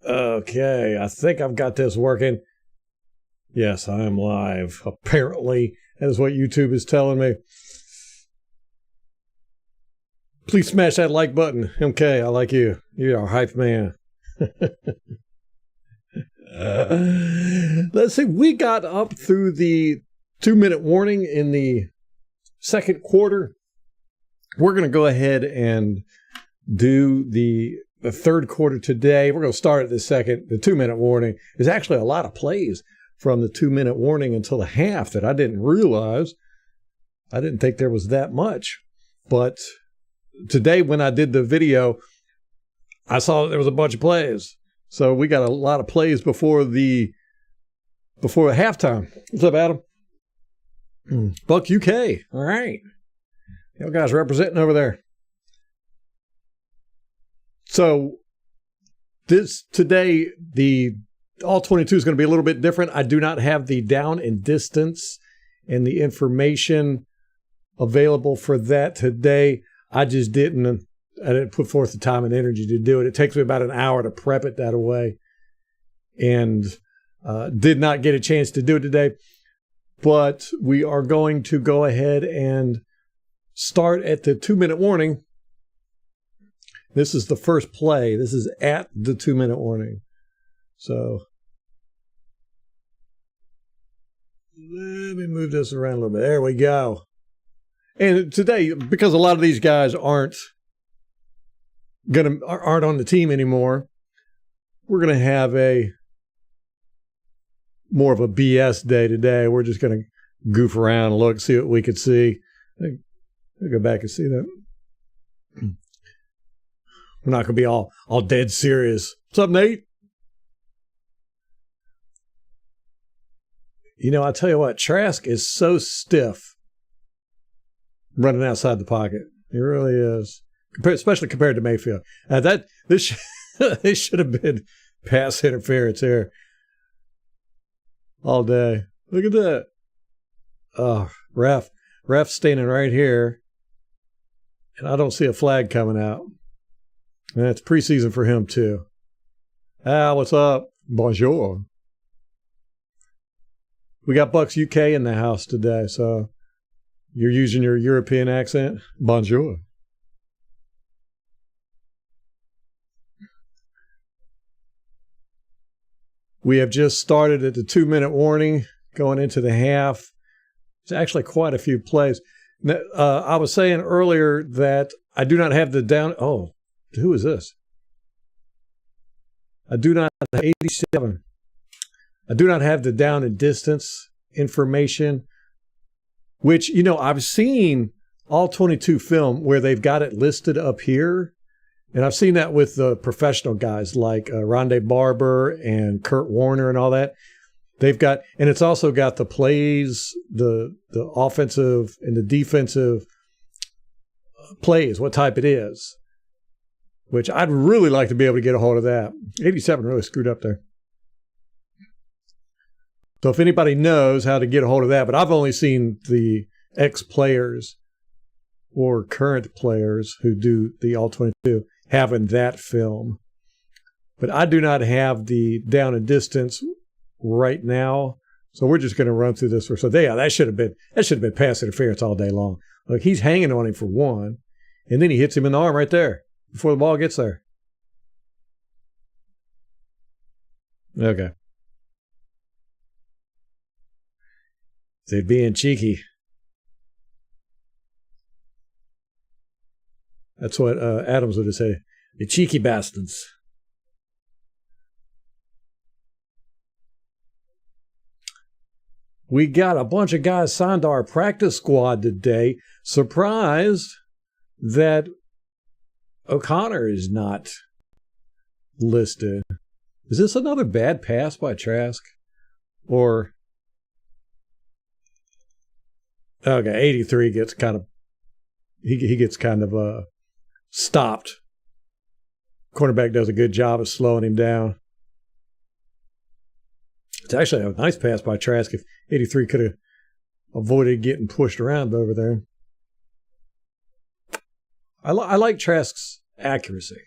Okay, I think I've got this working. Yes, I am live. Apparently, that is what YouTube is telling me. Please smash that like button. MK, I like you. You're a hype man. Let's see. We got up through the 2-minute warning in the second quarter. We're going to go ahead and do the third quarter today. We're going to start at the 2-minute warning. There's actually a lot of plays from the 2-minute warning until the half that I didn't realize. I didn't think there was that much. But today when I did the video, I saw there was a bunch of plays. So we got a lot of plays before halftime. What's up, Adam? Buck UK. All right. You guys representing over there. So today, the All-22 is going to be a little bit different. I do not have the down and distance and the information available for that today. I didn't put forth the time and energy to do it. It takes me about an hour to prep it that way, and did not get a chance to do it today. But we are going to go ahead and start at the 2-minute warning. This is the first play. This is at the 2-minute warning. So let me move this around a little bit. There we go. And today, because a lot of these guys aren't on the team anymore, we're gonna have more of a BS day today. We're just gonna goof around and look, see what we could see. I'll go back and see that. We're not going to be all dead serious. What's up, Nate? You know, I tell you what, Trask is so stiff running outside the pocket. He really is, especially compared to Mayfield. This should have been pass interference here all day. Look at that. Oh, ref standing right here, and I don't see a flag coming out. And it's preseason for him, too. What's up? Bonjour. We got Bucks UK in the house today, so you're using your European accent? Bonjour. We have just started at the 2-minute warning, going into the half. There's actually quite a few plays. I was saying earlier that I do not have the down... Oh. Who is this? I do not have 87. I do not have the down and distance information, which, you know, I've seen All-22 film where they've got it listed up here. And I've seen that with the professional guys like Rondé Barber and Kurt Warner and all that. They've got, and it's also got the plays, the offensive and the defensive plays, what type it is. Which I'd really like to be able to get a hold of that. 87 really screwed up there. So if anybody knows how to get a hold of that, but I've only seen the ex-players or current players who do the All-22 having that film. But I do not have the down and distance right now. So we're just going to run through this. So that should have been pass interference all day long. Look, he's hanging on him for one, and then he hits him in the arm right there before the ball gets there. Okay. They're being cheeky. That's what Adams would have said. The cheeky bastards. We got a bunch of guys signed to our practice squad today. Surprised that O'Connor is not listed. Is this another bad pass by Trask? Or, okay, 83 gets kind of, he gets kind of stopped. Cornerback does a good job of slowing him down. It's actually a nice pass by Trask. If 83 could have avoided getting pushed around over there. I like Trask's accuracy.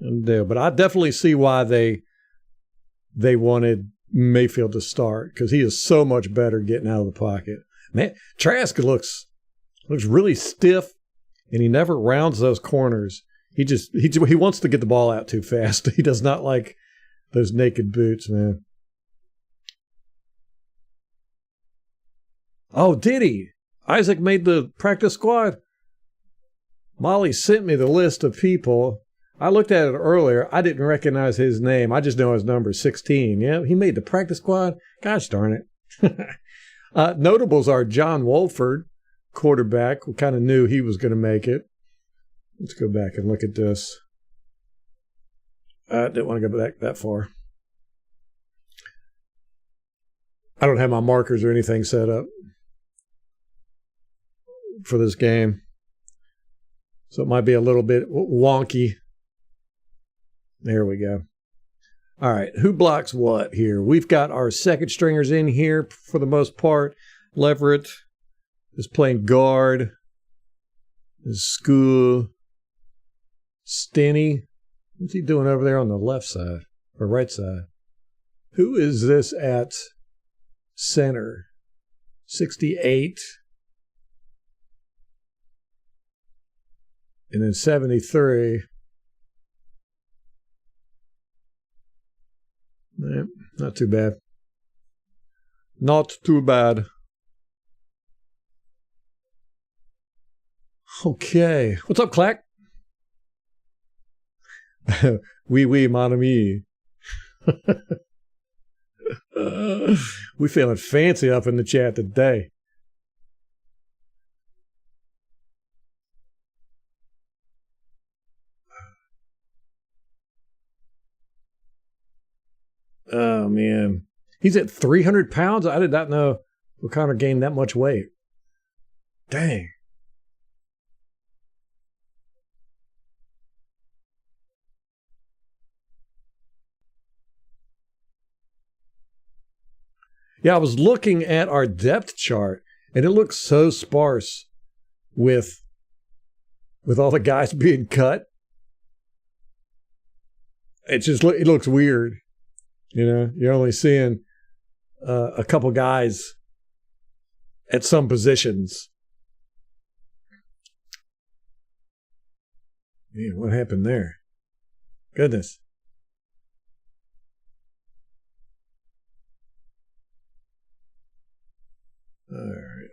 But I definitely see why they wanted Mayfield to start, because he is so much better getting out of the pocket. Man, Trask looks really stiff, and he never rounds those corners. He wants to get the ball out too fast. He does not like those naked boots, man. Oh, did he? Isaac made the practice squad. Molly sent me the list of people. I looked at it earlier. I didn't recognize his name. I just know his number, 16. Yeah, he made the practice squad. Gosh darn it. Notables are John Wolford, quarterback. We kind of knew he was going to make it. Let's go back and look at this. I didn't want to go back that far. I don't have my markers or anything set up for this game, so it might be a little bit wonky. There we go. All right, who blocks what here? We've got our second stringers in here for the most part. Leverett is playing guard. Is School. Stinney. What's he doing over there on the left side or right side? Who is this at center? 68. And then 73. Not too bad. Not too bad. Okay. What's up, Clack? Oui, mon ami. We feeling fancy up in the chat today. Oh, man. He's at 300 pounds? I did not know O'Connor gained that much weight. Dang. Yeah, I was looking at our depth chart, and it looks so sparse with all the guys being cut. It looks weird. You know, you're only seeing a couple guys at some positions. Man, what happened there? Goodness. All right.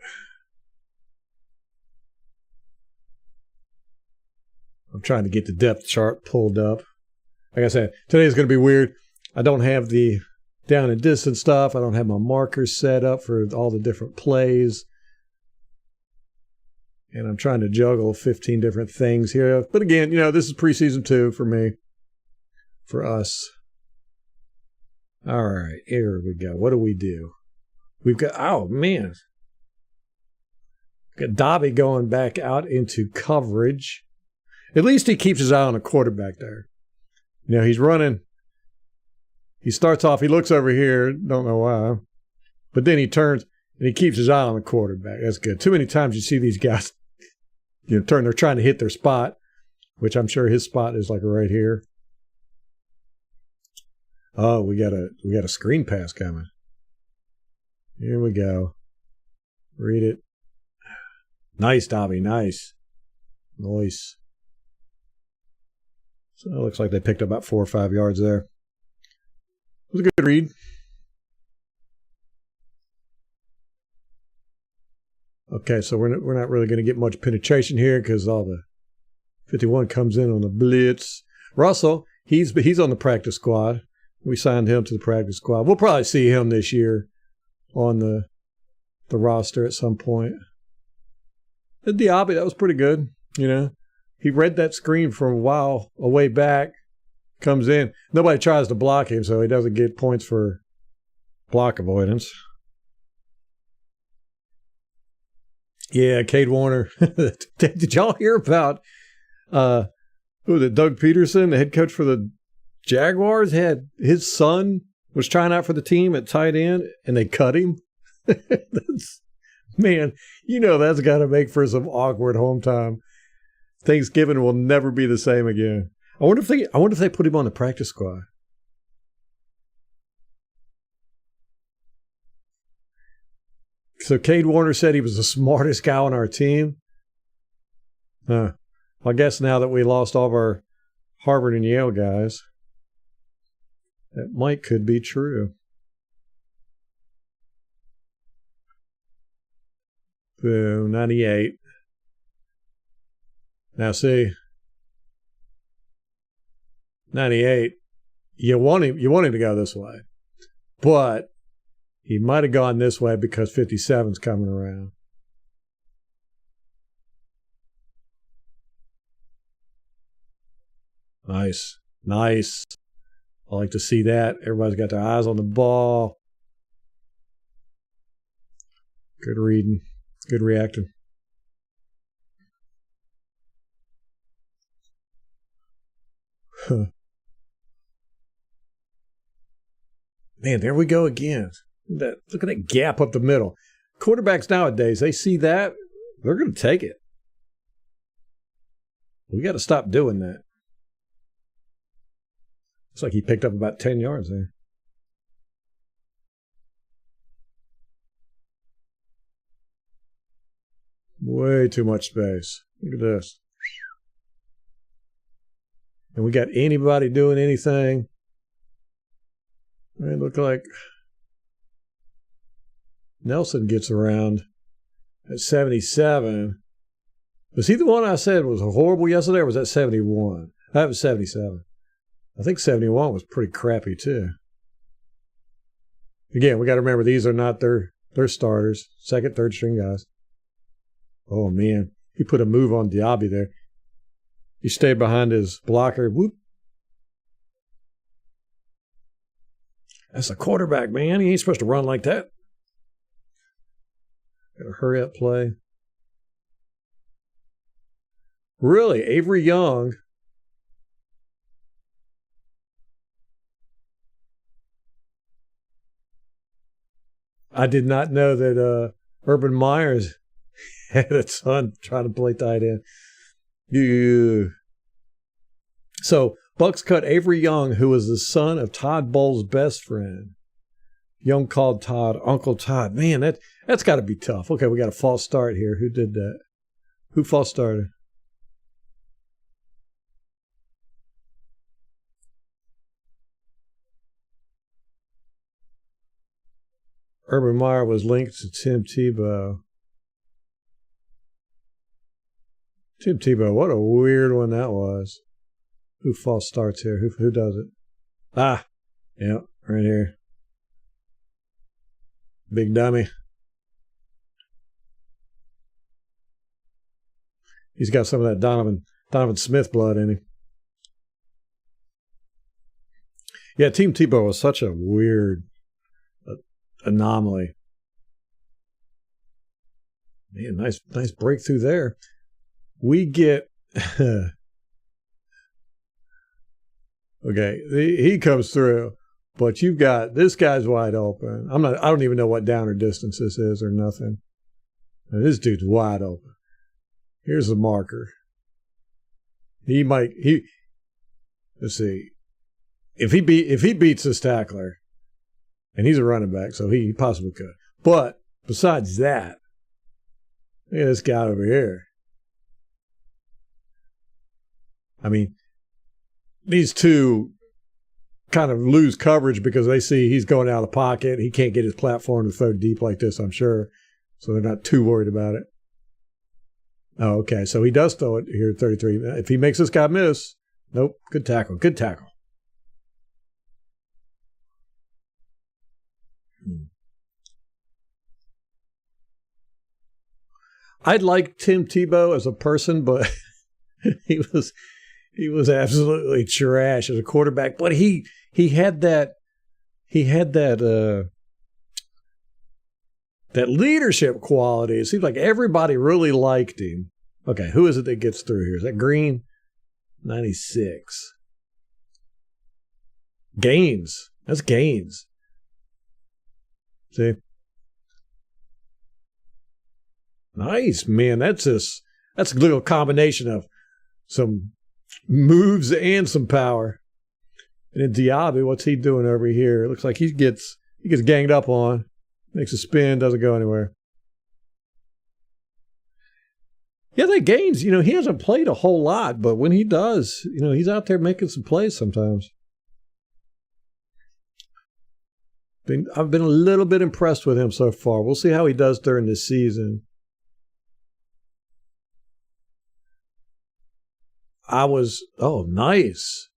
I'm trying to get the depth chart pulled up. Like I said, today is going to be weird. I don't have the down and distance stuff. I don't have my markers set up for all the different plays. And I'm trying to juggle 15 different things here. But again, you know, this is preseason 2 for me, for us. All right, here we go. What do we do? We've got, oh, man. Got Dobby going back out into coverage. At least he keeps his eye on a quarterback there. You know, he's running. He starts off, he looks over here, don't know why. But then he turns and he keeps his eye on the quarterback. That's good. Too many times you see these guys, you know, they're trying to hit their spot, which I'm sure his spot is like right here. Oh, we got a screen pass coming. Here we go. Read it. Nice, Dobby. Nice. Nice. So it looks like they picked up about 4 or 5 yards there. It was a good read. Okay, so we're not really going to get much penetration here because all the 51 comes in on the blitz. Russell, he's on the practice squad. We signed him to the practice squad. We'll probably see him this year on the roster at some point. And Diaby, that was pretty good. You know, he read that screen from a while away back. Comes in. Nobody tries to block him, so he doesn't get points for block avoidance. Yeah, Cade Warner. Did y'all hear about who was it? Doug Peterson, the head coach for the Jaguars, had his son was trying out for the team at tight end, and they cut him. Man, you know that's got to make for some awkward home time. Thanksgiving will never be the same again. I wonder if they put him on the practice squad. So Cade Warner said he was the smartest guy on our team. Well, I guess now that we lost all of our Harvard and Yale guys, that could be true. Boom, 98. Now see, 98. You want him to go this way, but he might have gone this way because 57's coming around. Nice. I like to see that. Everybody's got their eyes on the ball. Good reading. Good reacting. Man, there we go again. Look at that gap up the middle. Quarterbacks nowadays, they see that, they're going to take it. We got to stop doing that. Looks like he picked up about 10 yards there. Way too much space. Look at this. And we got anybody doing anything. It looked like Nelson gets around at 77. Was he the one I said was horrible yesterday, or was that 71? That was 77. I think 71 was pretty crappy too. Again, we got to remember these are not their starters, second, third string guys. Oh man, he put a move on Diaby there. He stayed behind his blocker. Whoop. That's a quarterback, man. He ain't supposed to run like that. Got a hurry up play. Really, Avery Young. I did not know that Urban Myers had a son trying to play tight end. Yeah. So Bucks cut Avery Young, who was the son of Todd Bowles' best friend. Young called Todd Uncle Todd. Man, that's got to be tough. Okay, we got a false start here. Who did that? Who false started? Urban Meyer was linked to Tim Tebow. Tim Tebow, what a weird one that was. Who false starts here? Who does it? Ah, yeah, right here. Big dummy. He's got some of that Donovan Smith blood in him. Yeah, Team Tebow was such a weird anomaly. Man, nice breakthrough there. We get okay, he comes through, but you've got this guy's wide open. I don't even know what down or distance this is or nothing. Now, this dude's wide open. Here's the marker. Let's see. If he beats this tackler, and he's a running back, so he possibly could. But besides that, look at this guy over here. I mean, these two kind of lose coverage because they see he's going out of the pocket. He can't get his platform to throw deep like this, I'm sure. So they're not too worried about it. Oh, okay. So he does throw it here at 33. If he makes this guy miss, nope. Good tackle. Good tackle. I'd like Tim Tebow as a person, but he was absolutely trash as a quarterback. But he had that leadership quality. It seems like everybody really liked him. Okay, who is it that gets through here? Is that Green? 96. Gaines. That's Gaines. See? Nice, man. That's a little combination of some Moves and some power. And then Diaby, what's he doing over here? It looks like he gets ganged up on. Makes a spin, doesn't go anywhere. Yeah, they gains. He hasn't played a whole lot, but when he does, he's out there making some plays sometimes. I've been a little bit impressed with him so far. We'll see how he does during this season. Nice.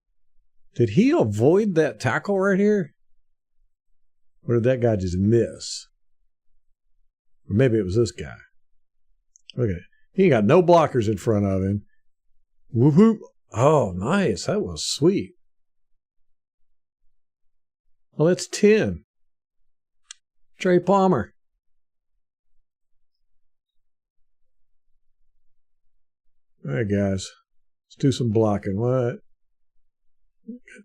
Did he avoid that tackle right here? Or did that guy just miss? Or maybe it was this guy. Okay. He ain't got no blockers in front of him. Whoop whoop. Oh, nice. That was sweet. Well, that's 10. Trey Palmer. All right, guys. Let's do some blocking. What?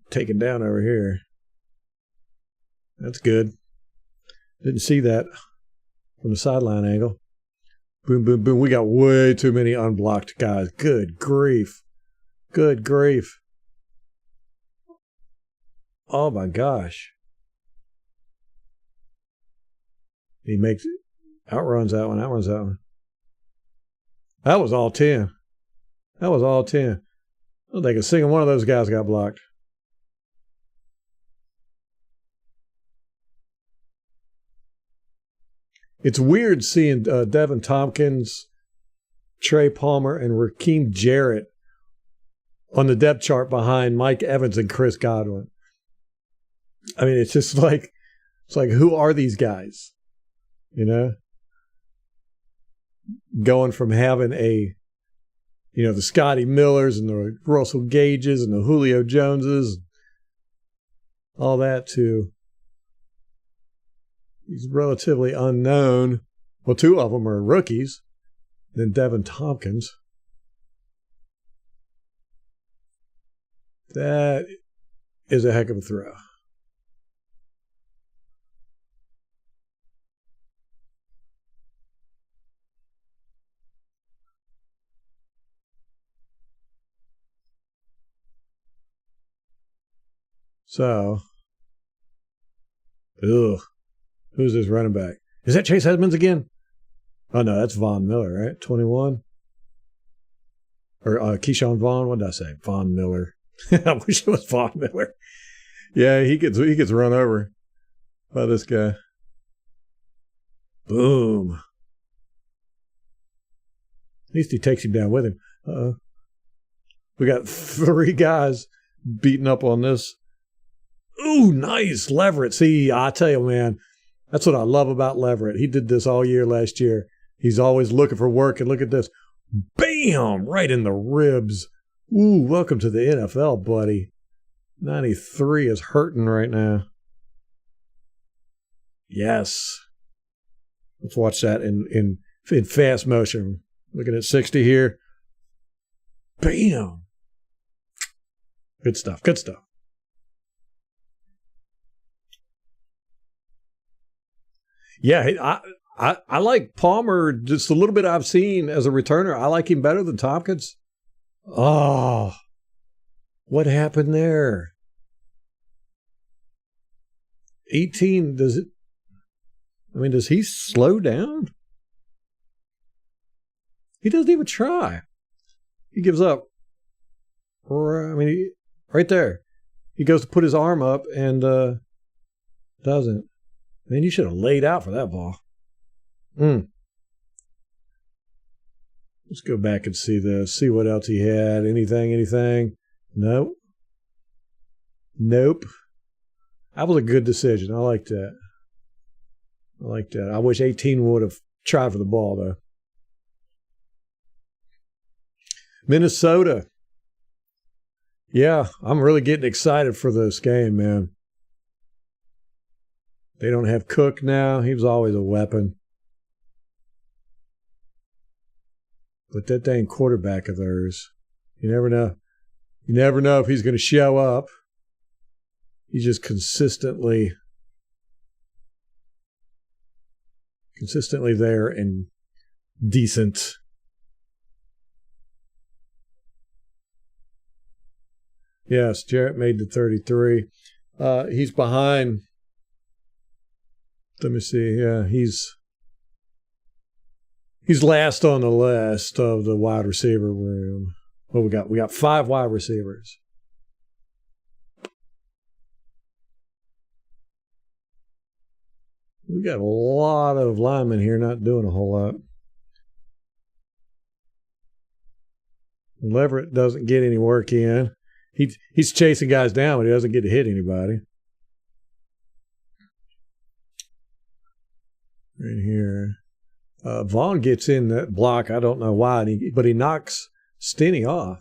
Taken down over here. That's good. Didn't see that from the sideline angle. Boom, boom, boom. We got way too many unblocked guys. Good grief. Good grief. Oh, my gosh. He outruns that one. Outruns that one. That was all 10. That was all 10. I don't think a single one of those guys got blocked. It's weird seeing Devin Tompkins, Trey Palmer, and Rakeem Jarrett on the depth chart behind Mike Evans and Chris Godwin. I mean, it's just like, who are these guys? Going from having the Scotty Millers and the Russell Gages and the Julio Joneses, all that to he's relatively unknown. Well, two of them are rookies. Then Devin Tompkins. That is a heck of a throw. So, who's this running back? Is that Chase Edmonds again? Oh, no, that's Von Miller, right? 21? Or Keyshawn Vaughn? What did I say? Von Miller. I wish it was Von Miller. Yeah, he gets run over by this guy. Boom. At least he takes him down with him. Uh-oh. We got 3 guys beating up on this. Ooh, nice. Leverett. See, I tell you, man, that's what I love about Leverett. He did this all year last year. He's always looking for work, and look at this. Bam! Right in the ribs. Ooh, welcome to the NFL, buddy. 93 is hurting right now. Yes. Let's watch that in fast motion. Looking at 60 here. Bam! Good stuff. Good stuff. Yeah, I like Palmer just a little bit I've seen as a returner. I like him better than Tompkins. Oh, what happened there? 18, does he slow down? He doesn't even try. He gives up. Right there. He goes to put his arm up and doesn't. Man, you should have laid out for that ball. Let's go back and see this. See what else he had. Anything? Nope. That was a good decision. I like that. I wish 18 would have tried for the ball, though. Minnesota. Yeah, I'm really getting excited for this game, man. They don't have Cook now. He was always a weapon. But that dang quarterback of theirs, you never know. You never know if he's going to show up. He's just consistently there and decent. Yes, Jarrett made the 33. He's behind. Let me see. Yeah, he's last on the list of the wide receiver room. What we got? We got 5 wide receivers. We got a lot of linemen here not doing a whole lot. Leverett doesn't get any work in. He's chasing guys down, but he doesn't get to hit anybody. Right here. Vaughn gets in that block. I don't know why, but he knocks Stinney off.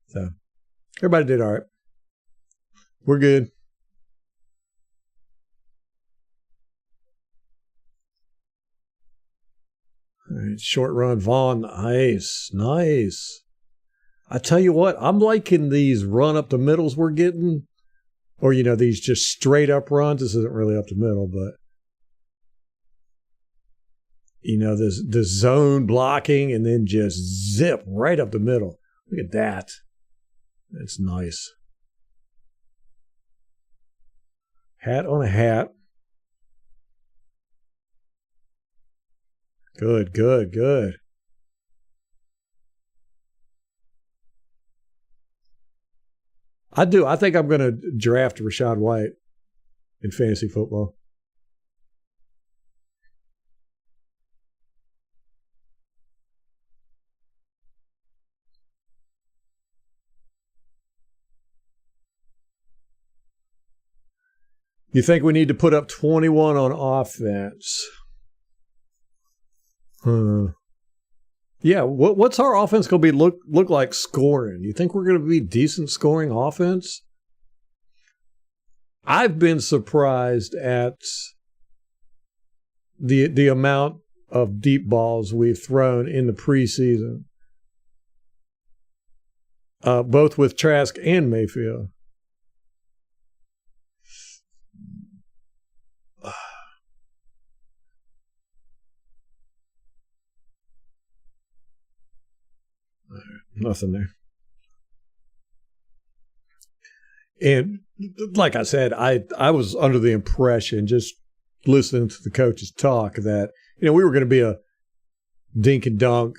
So, everybody did all right. We're good. All right, short run, Vaughn. Nice. I tell you what, I'm liking these run up the middles we're getting. Or, these just straight up runs. This isn't really up the middle, but, the zone blocking and then just zip right up the middle. Look at that. That's nice. Hat on a hat. Good. I do. I think I'm going to draft Rachaad White in fantasy football. You think we need to put up 21 on offense? Yeah, what's our offense going to be look like scoring? You think we're going to be decent scoring offense? I've been surprised at the amount of deep balls we've thrown in the preseason, both with Trask and Mayfield. Nothing there. And like I said, I was under the impression, just listening to the coaches talk, that we were going to be a dink and dunk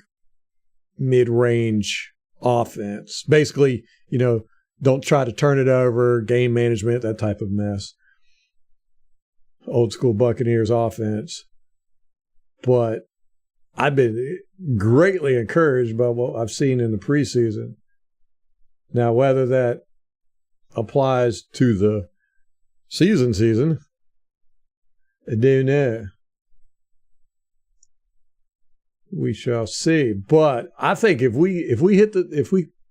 mid-range offense. Basically, don't try to turn it over, game management, that type of mess. Old school Buccaneers offense. But I've been greatly encouraged by what I've seen in the preseason. Now, whether that applies to the season, I don't know. We shall see. But I think if we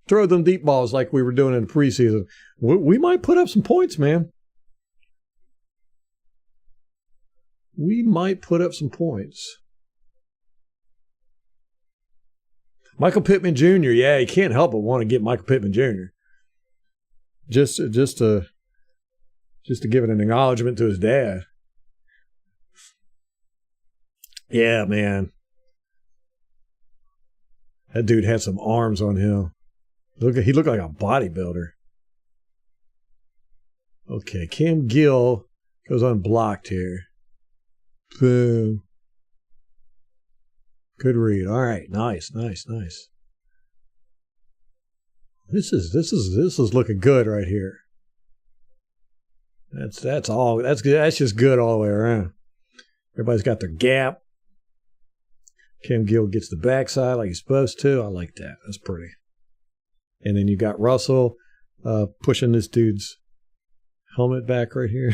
throw them deep balls like we were doing in the preseason, we might put up some points, man. We might put up some points. Michael Pittman Jr., yeah, he can't help but want to get Michael Pittman Jr. Just to give it an acknowledgement to his dad. Yeah, man. That dude had some arms on him. He looked like a bodybuilder. Okay, Cam Gill goes unblocked here. Boom. Good read. All right, nice. This is looking good right here. That's all. That's just good all the way around. Everybody's got their gap. Cam Gill gets the backside like he's supposed to. I like that. That's pretty. And then you got Russell pushing this dude's helmet back right here.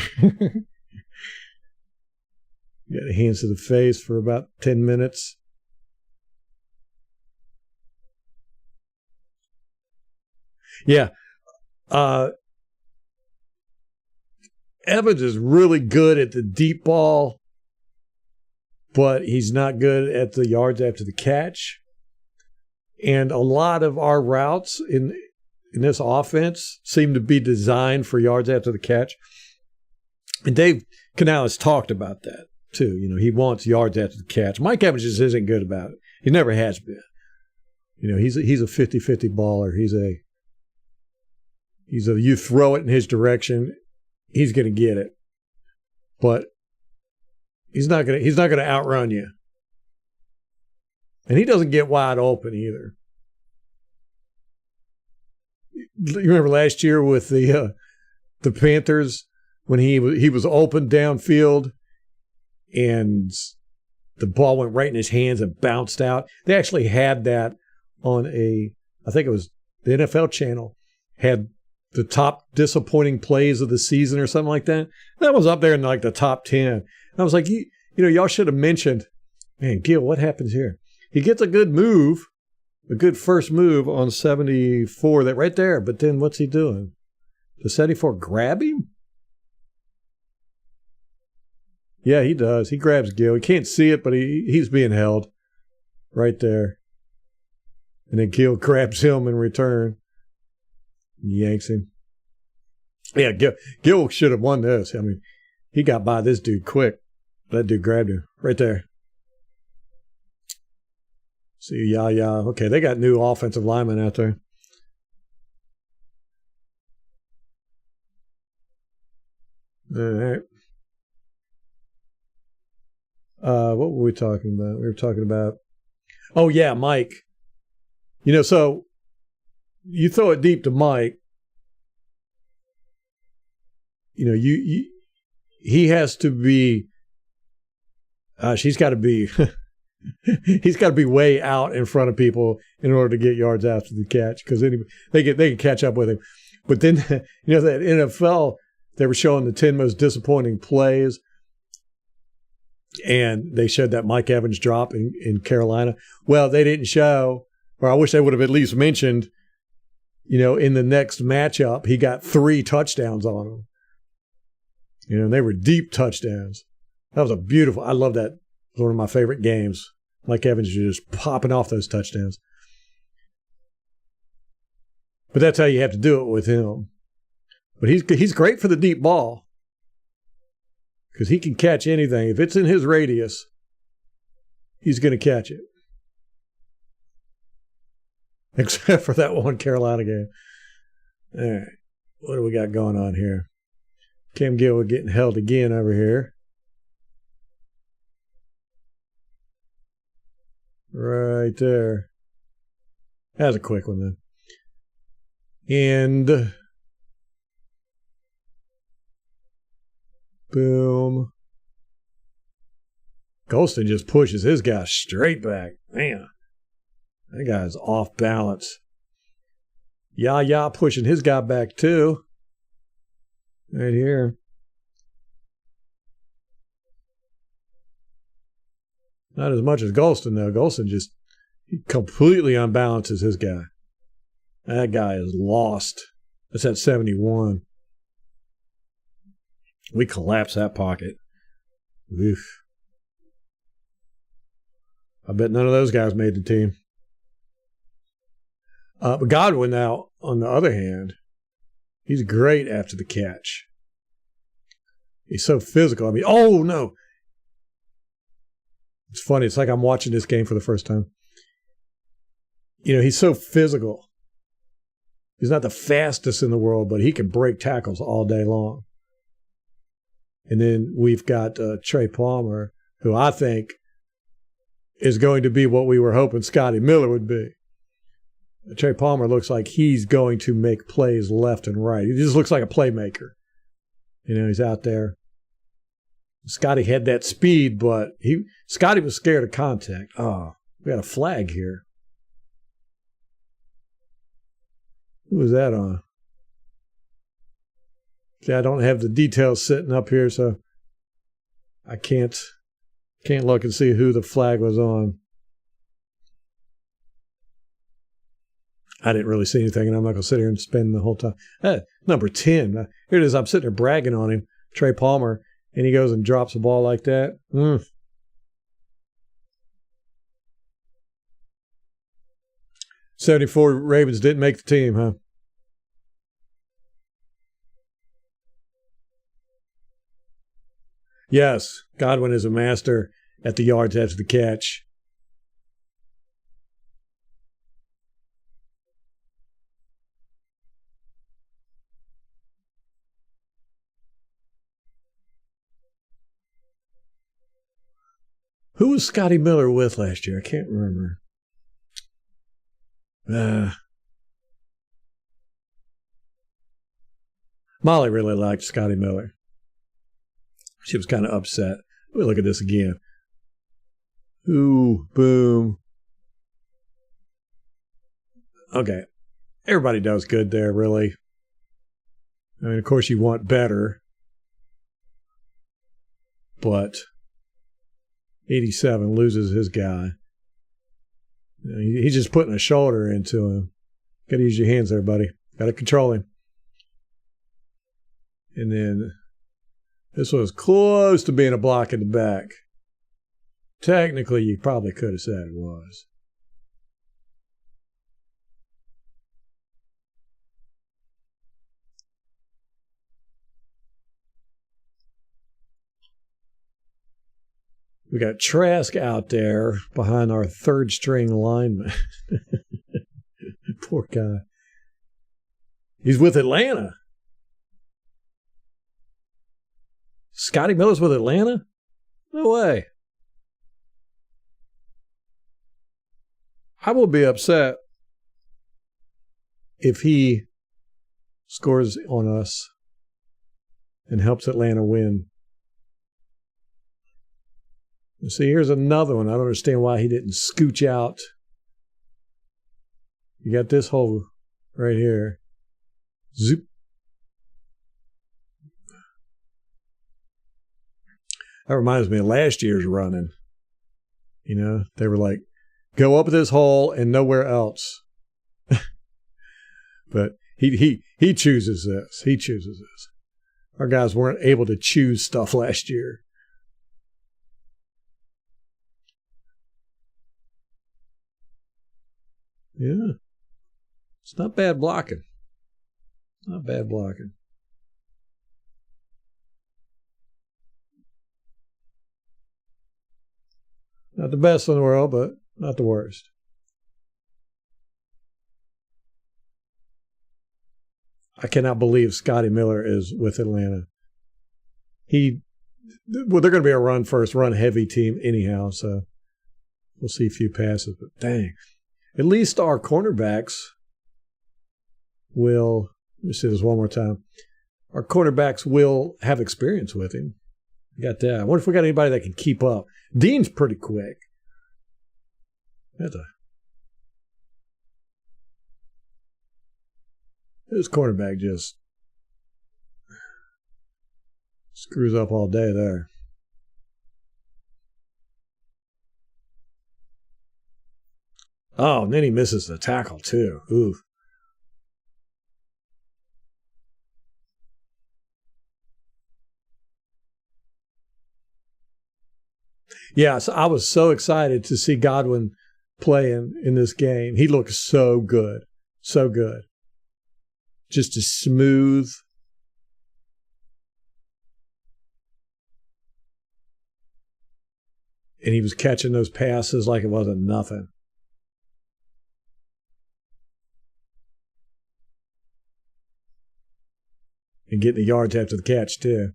You got hands to the face for about 10 minutes. Yeah. Evans is really good at the deep ball, but he's not good at the yards after the catch. And a lot of our routes in this offense seem to be designed for yards after the catch. And Dave Canales talked about that too. He wants yards after the catch. Mike Evans just isn't good about it. He never has been. He's a 50-50 baller. You throw it in his direction, he's going to get it. But he's not going to outrun you. And he doesn't get wide open either. You remember last year with the Panthers when he was open downfield and the ball went right in his hands and bounced out. They actually had that on I think it was the NFL channel, had the top disappointing plays of the season or something like that. That was up there in like the top 10. And I was like, y'all should have mentioned, man, Gil, what happens here? He gets a good move, a good first move on 74, that right there. But then what's he doing? Does 74 grab him? Yeah, he does. He grabs Gil. He can't see it, but he's being held right there. And then Gil grabs him in return. Yanks him. Yeah, Gil should have won this. I mean, he got by this dude quick. That dude grabbed him right there. See, yeah. Okay, they got new offensive linemen out there. All right. What were we talking about? We were talking about, oh yeah, Mike. So you throw it deep to Mike. He has to be. He's got to be. He's got to be way out in front of people in order to get yards after the catch, because they can catch up with him. But then that NFL, they were showing the 10 most disappointing plays, and they showed that Mike Evans drop in Carolina. Well, they didn't show, or I wish they would have at least mentioned, in the next matchup, he got 3 touchdowns on him. And they were deep touchdowns. That was I love that. It was one of my favorite games. Mike Evans is just popping off those touchdowns. But that's how you have to do it with him. But he's great for the deep ball, because he can catch anything. If it's in his radius, he's going to catch it. Except for that one Carolina game. All right. What do we got going on here? Cam Gill getting held again over here. Right there. That was a quick one then. And boom. Golston just pushes his guy straight back. Man, that guy's off balance. Yah pushing his guy back too. Right here. Not as much as Golston, though. Golston just completely unbalances his guy. That guy is lost. That's at 71. We collapse that pocket. Oof. I bet none of those guys made the team. But Godwin now, on the other hand, he's great after the catch. He's so physical. I mean, oh, no. It's funny. It's like I'm watching this game for the first time. He's so physical. He's not the fastest in the world, but he can break tackles all day long. And then we've got Trey Palmer, who I think is going to be what we were hoping Scotty Miller would be. Trey Palmer looks like he's going to make plays left and right. He just looks like a playmaker. He's out there. Scotty had that speed, but Scotty was scared of contact. Oh, we got a flag here. Who was that on? See, I don't have the details sitting up here, so I can't look and see who the flag was on. I didn't really see anything, and I'm not going to sit here and spend the whole time. Number 10. Here it is. I'm sitting there bragging on him, Trey Palmer, and he goes and drops a ball like that. 74 Ravens didn't make the team, huh? Yes, Godwin is a master at the yards after the catch. Who was Scotty Miller with last year? I can't remember. Molly really liked Scotty Miller. She was kind of upset. Let me look at this again. Ooh, boom. Okay. Everybody does good there, really. I mean, of course, you want better. But 87 loses his guy. He's just putting a shoulder into him. Got to use your hands there, buddy. Got to control him. And then this was close to being a block in the back. Technically, you probably could have said it was. We got Trask out there behind our third string lineman. Poor guy. He's with Atlanta. Scotty Miller's with Atlanta? No way. I will be upset if he scores on us and helps Atlanta win. See, here's another one. I don't understand why he didn't scooch out. You got this hole right here. Zoop. That reminds me of last year's running. You know, they were like, go up this hole and nowhere else. But he chooses this. He chooses this. Our guys weren't able to choose stuff last year. Yeah. It's not bad blocking. Not bad blocking. Not the best in the world, but not the worst. I cannot believe Scotty Miller is with Atlanta. They're going to be a run first, run heavy team anyhow, so we'll see a few passes, but dang. At least our cornerbacks will, let me say this one more time. Our cornerbacks will have experience with him. We got that. I wonder if we got anybody that can keep up. Dean's pretty quick. This cornerback just screws up all day there. Oh, and then he misses the tackle, too. Ooh. Yeah, so I was so excited to see Godwin playing in this game. He looked so good. So good. Just as smooth. And he was catching those passes like it wasn't nothing. And getting the yards after the catch, too.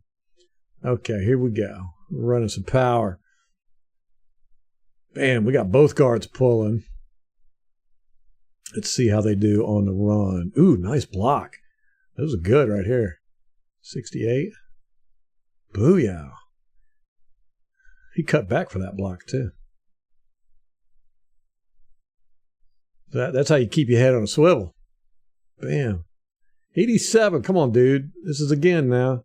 Okay, here we go. We're running some power. Man, we got both guards pulling. Let's see how they do on the run. Ooh, nice block. Those are good right here. 68. Booyah. He cut back for that block, too. That's how you keep your head on a swivel. Bam. 87. Come on, dude. This is again now.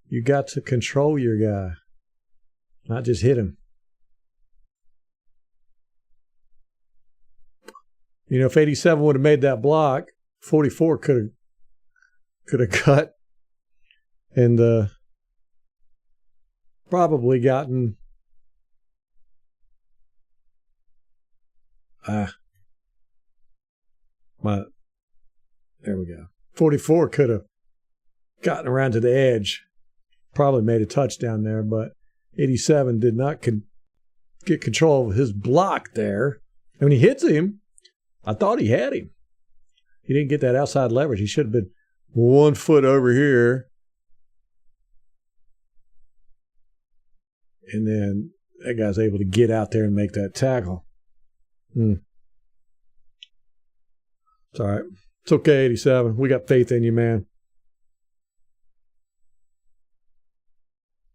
You got to control your guy, not just hit him. You know, if 87 would have made that block, 44 could have cut and probably gotten there we go. 44 could have gotten around to the edge, probably made a touchdown there, but 87 did not get control of his block there. And when he hits him, I thought he had him. He didn't get that outside leverage. He should have been 1 foot over here. And then that guy's able to get out there and make that tackle. It's all right. It's okay, 87. We got faith in you, man.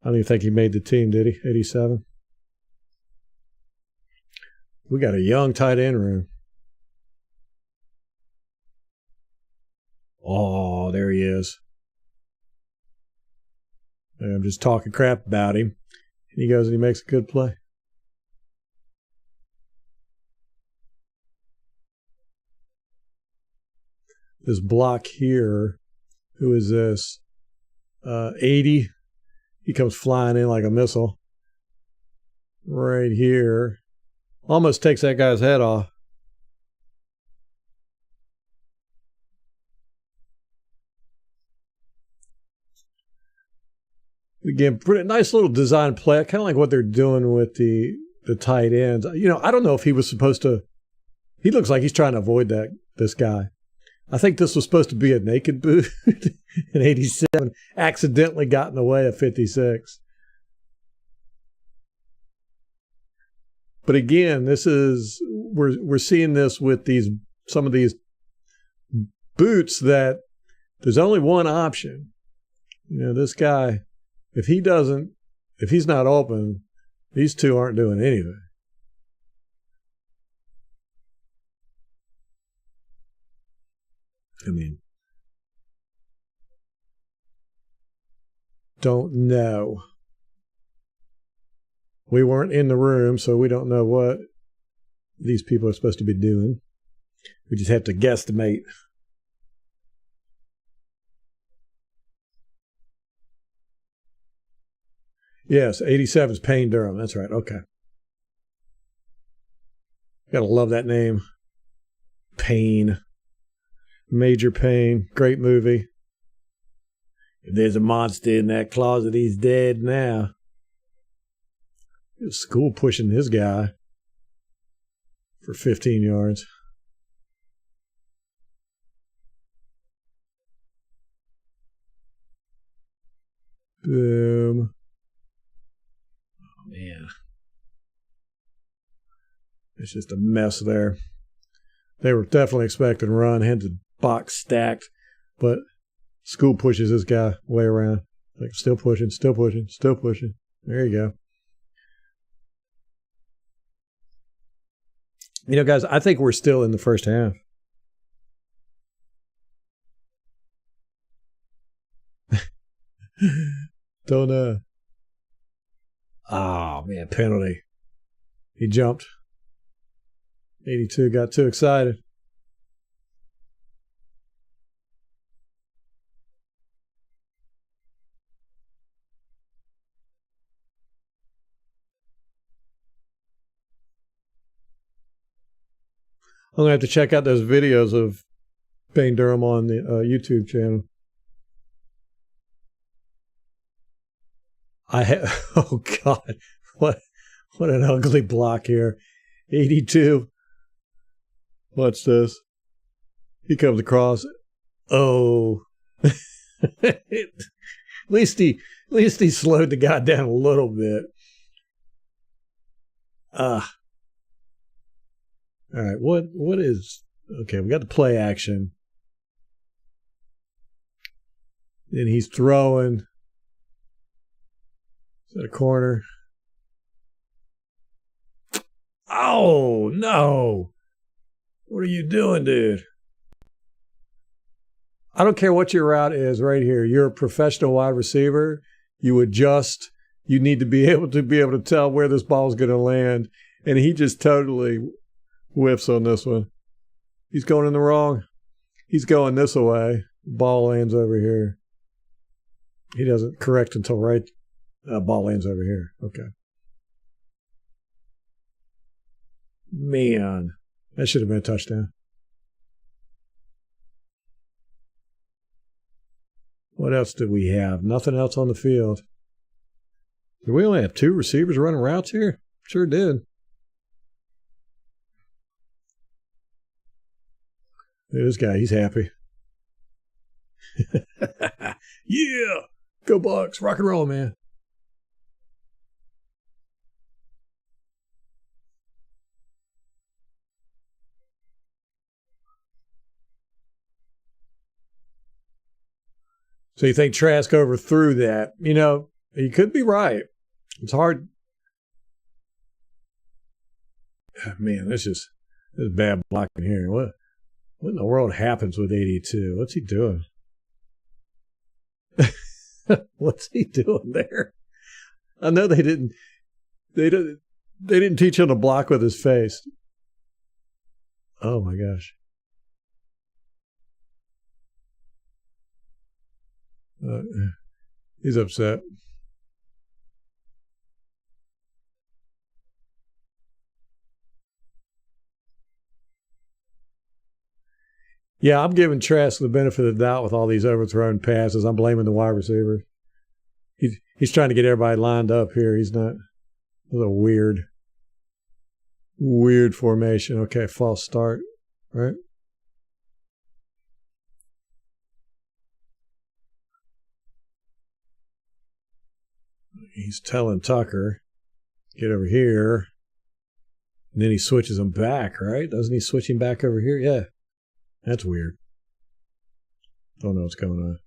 I don't even think he made the team, did he? 87. We got a young tight end room. Oh, there he is. I'm just talking crap about him. And he goes and he makes a good play. This block here, who is this? 80. He comes flying in like a missile. Right here. Almost takes that guy's head off. Again, pretty nice little design play. Kind of like what they're doing with the tight ends. You know, I don't know if he was supposed to. He looks like he's trying to avoid this guy. I think this was supposed to be a naked boot in 87. Accidentally got in the way of 56. But again, we're seeing this with some of these boots that there's only one option. You know, this guy, if he's not open, these two aren't doing anything. I mean, don't know. We weren't in the room, so we don't know what these people are supposed to be doing. We just have to guesstimate. Yes, 87 is Payne Durham. That's right. Okay. Gotta love that name. Payne. Major Payne. Great movie. If there's a monster in that closet, he's dead now. School pushing his guy for 15 yards. Boom. Oh, man. It's just a mess there. They were definitely expecting a run, had the box stacked, but School pushes this guy way around. Like, still pushing, still pushing, still pushing. There you go. You know, guys, I think we're still in the first half. Don't know. Oh, man, penalty. He jumped. 82 got too excited. I'm going to have to check out those videos of Payne Durham on the YouTube channel. Oh, God. What an ugly block here. 82. Watch this. He comes across. Oh. At least he slowed the guy down a little bit. All right, what is... Okay, we got the play action. Then he's throwing. Is that a corner? Oh, no. What are you doing, dude? I don't care what your route is right here. You're a professional wide receiver. You adjust. You need to be able to tell where this ball is going to land. And he just totally whiffs on this one. He's going in the wrong. He's going this way. Ball lands over here. He doesn't correct until right. Ball lands over here. Okay. Man, that should have been a touchdown. What else did we have? Nothing else on the field. Did we only have two receivers running routes here? Sure did. This guy, he's happy. Yeah! Go Bucks! Rock and roll, man. So you think Trask overthrew that? You know, he could be right. It's hard. Man, this is bad blocking here. What in the world happens with 82? What's he doing? What's he doing there? I know they didn't teach him to block with his face. Oh my gosh. He's upset. Yeah, I'm giving Trask the benefit of the doubt with all these overthrown passes. I'm blaming the wide receiver. He's trying to get everybody lined up here. He's not. It's a weird formation. Okay, false start, right? He's telling Tucker, get over here. And then he switches him back, right? Doesn't he switch him back over here? Yeah. That's weird. Don't know what's going on.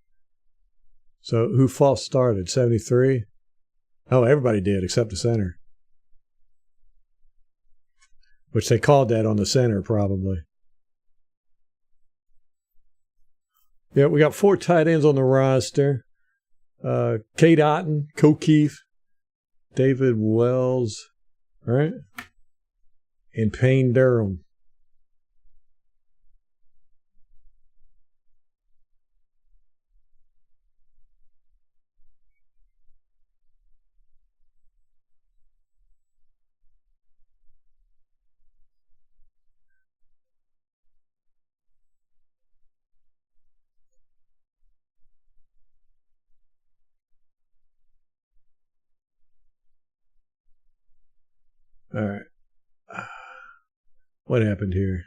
So who false started? 73? Oh, everybody did except the center. Which they called that on the center probably. Yeah, we got 4 tight ends on the roster. Kate Otten, O'Keefe, David Wells, right? And Payne Durham. All right. What happened here?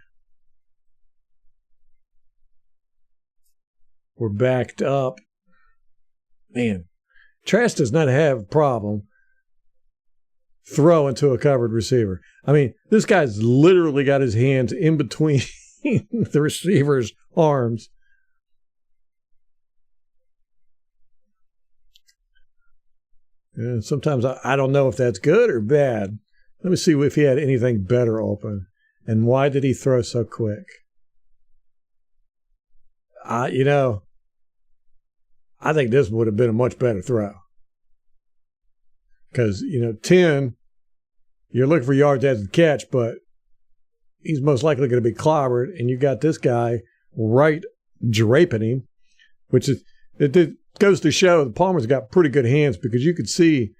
We're backed up. Man, Trask does not have a problem throwing to a covered receiver. I mean, this guy's literally got his hands in between the receiver's arms. And sometimes I don't know if that's good or bad. Let me see if he had anything better open. And why did he throw so quick? I think this would have been a much better throw. Because, 10, you're looking for yards after the catch, but he's most likely going to be clobbered, and you got this guy right draping him, which is, it goes to show that Palmer's got pretty good hands because you could see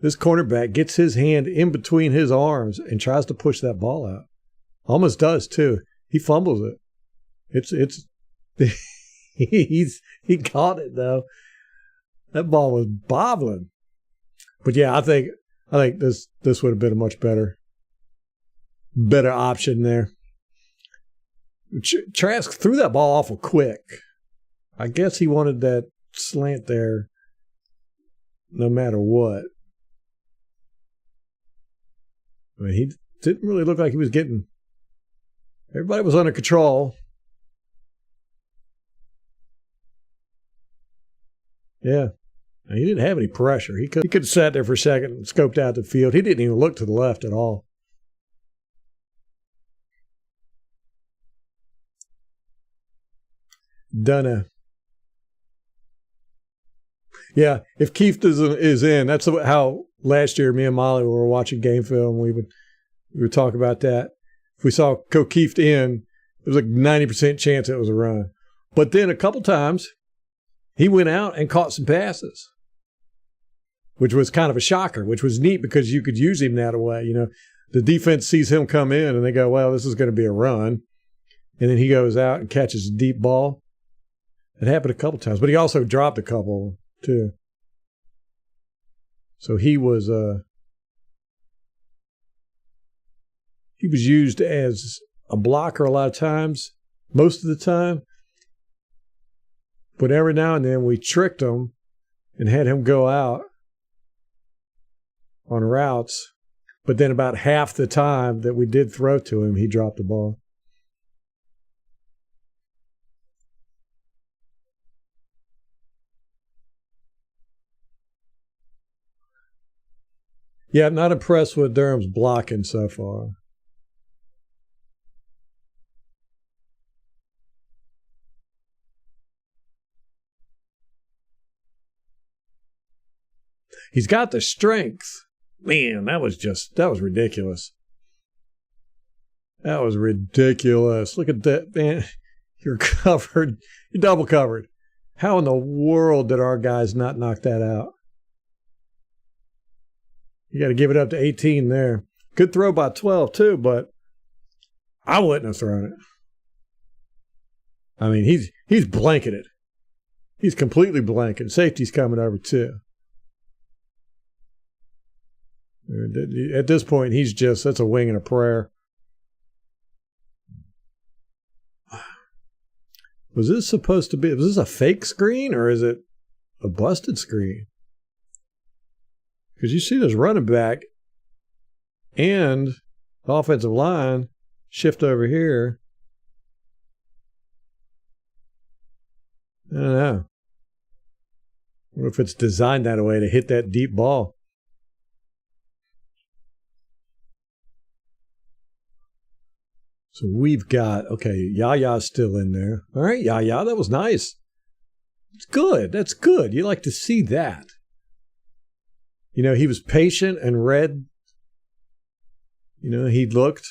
this cornerback gets his hand in between his arms and tries to push that ball out. Almost does, too. He fumbles it. He caught it, though. That ball was bobbling. But yeah, I think this would have been a much better option there. Trask threw that ball awful quick. I guess he wanted that slant there no matter what. I mean, he didn't really look like he was getting... Everybody was under control. Yeah. And he didn't have any pressure. He could have sat there for a second and scoped out the field. He didn't even look to the left at all. Dunno. Yeah, if Keefe is in, that's how last year me and Molly were watching game film. We would talk about that. If we saw Keefe in, it was like 90% chance it was a run. But then a couple times, he went out and caught some passes, which was kind of a shocker, which was neat because you could use him that way. The defense sees him come in and they go, well, this is going to be a run. And then he goes out and catches a deep ball. It happened a couple times, but he also dropped a couple too. So he was used as a blocker a lot of times, most of the time. But every now and then we tricked him and had him go out on routes. But then about half the time that we did throw to him, he dropped the ball. Yeah, I'm not impressed with Durham's blocking so far. He's got the strength. Man, that was ridiculous. That was ridiculous. Look at that, man. You're covered. You're double covered. How in the world did our guys not knock that out? You got to give it up to 18 there. Good throw by 12 too, but I wouldn't have thrown it. I mean, he's blanketed. He's completely blanketed. Safety's coming over too. At this point, that's a wing and a prayer. Was this a fake screen or is it a busted screen? Because you see this running back and the offensive line shift over here. I don't know. I wonder if it's designed that way to hit that deep ball. So we've got, Yaya's still in there. All right, Yaya, that was nice. It's good. That's good. You like to see that. You know, he was patient and read. You know, he looked.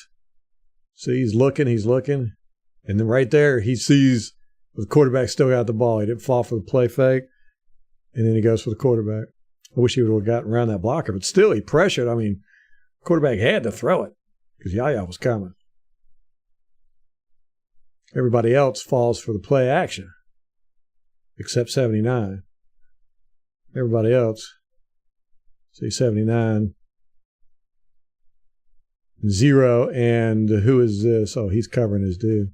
See, he's looking. And then right there, he sees the quarterback still got the ball. He didn't fall for the play fake. And then he goes for the quarterback. I wish he would have gotten around that blocker. But still, he pressured. I mean, quarterback had to throw it because Yaya was coming. Everybody else falls for the play action, except 79. Everybody else, see 79, 0, and who is this? Oh, he's covering his dude.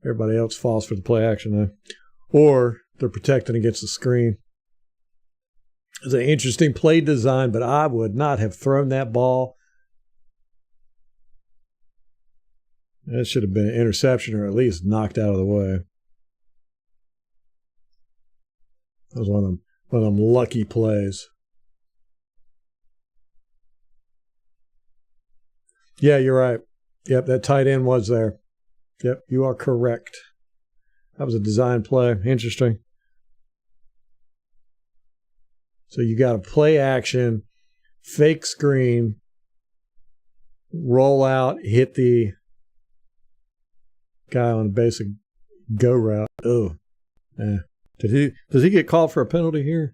Everybody else falls for the play action, though. Or they're protecting against the screen. It's an interesting play design, but I would not have thrown that ball. That should have been an interception or at least knocked out of the way. That was one of them lucky plays. Yeah, you're right. Yep, that tight end was there. Yep, you are correct. That was a design play. Interesting. So you got a play action, fake screen, roll out, hit the guy on a basic go route. Oh, does he get called for a penalty here?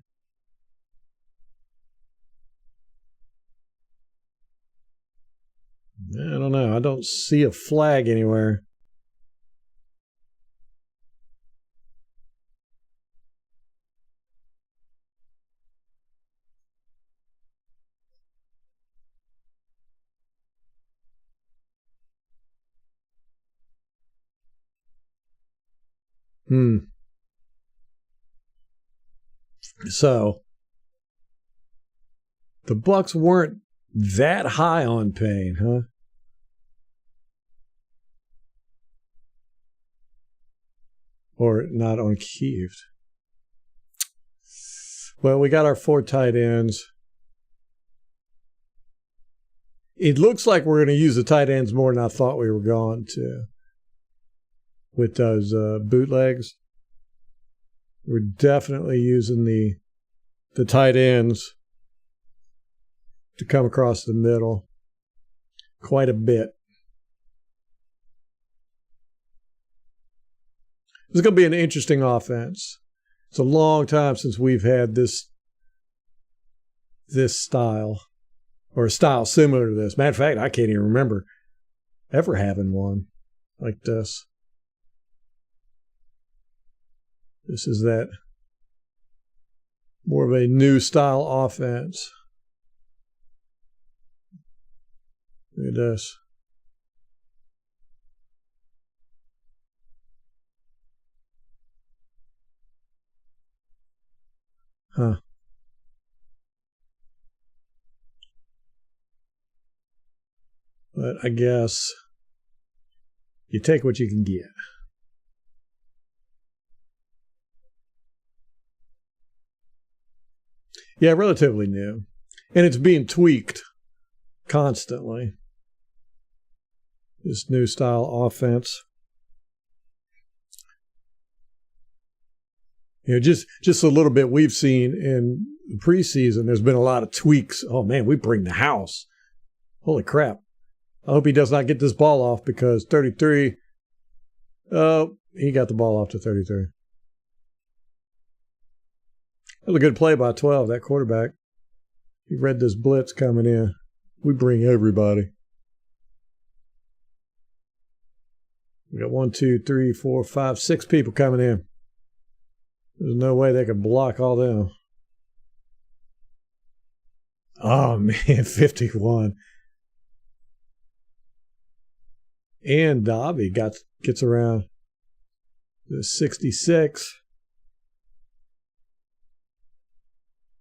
I don't know. I don't see a flag anywhere. So the Bucs weren't that high on Payne, huh? Or not on Keith. Well, we got our 4 tight ends. It looks like we're going to use the tight ends more than I thought we were going to. With those bootlegs. We're definitely using the tight ends to come across the middle quite a bit. It's going to be an interesting offense. It's a long time since we've had this style, or a style similar to this. Matter of fact, I can't even remember ever having one like this. This is that more of a new style offense. Look at this. Huh. But I guess you take what you can get. Yeah, relatively new. And it's being tweaked constantly. This new style offense. Just a little bit we've seen in the preseason, there's been a lot of tweaks. Oh, man, we bring the house. Holy crap. I hope he does not get this ball off because 33. Oh, he got the ball off to 33. That was a good play by 12, that quarterback. He read this blitz coming in. We bring everybody. We got 1, 2, 3, 4, 5, 6 people coming in. There's no way they could block all them. Oh, man, 51. And Dobby gets around the 66.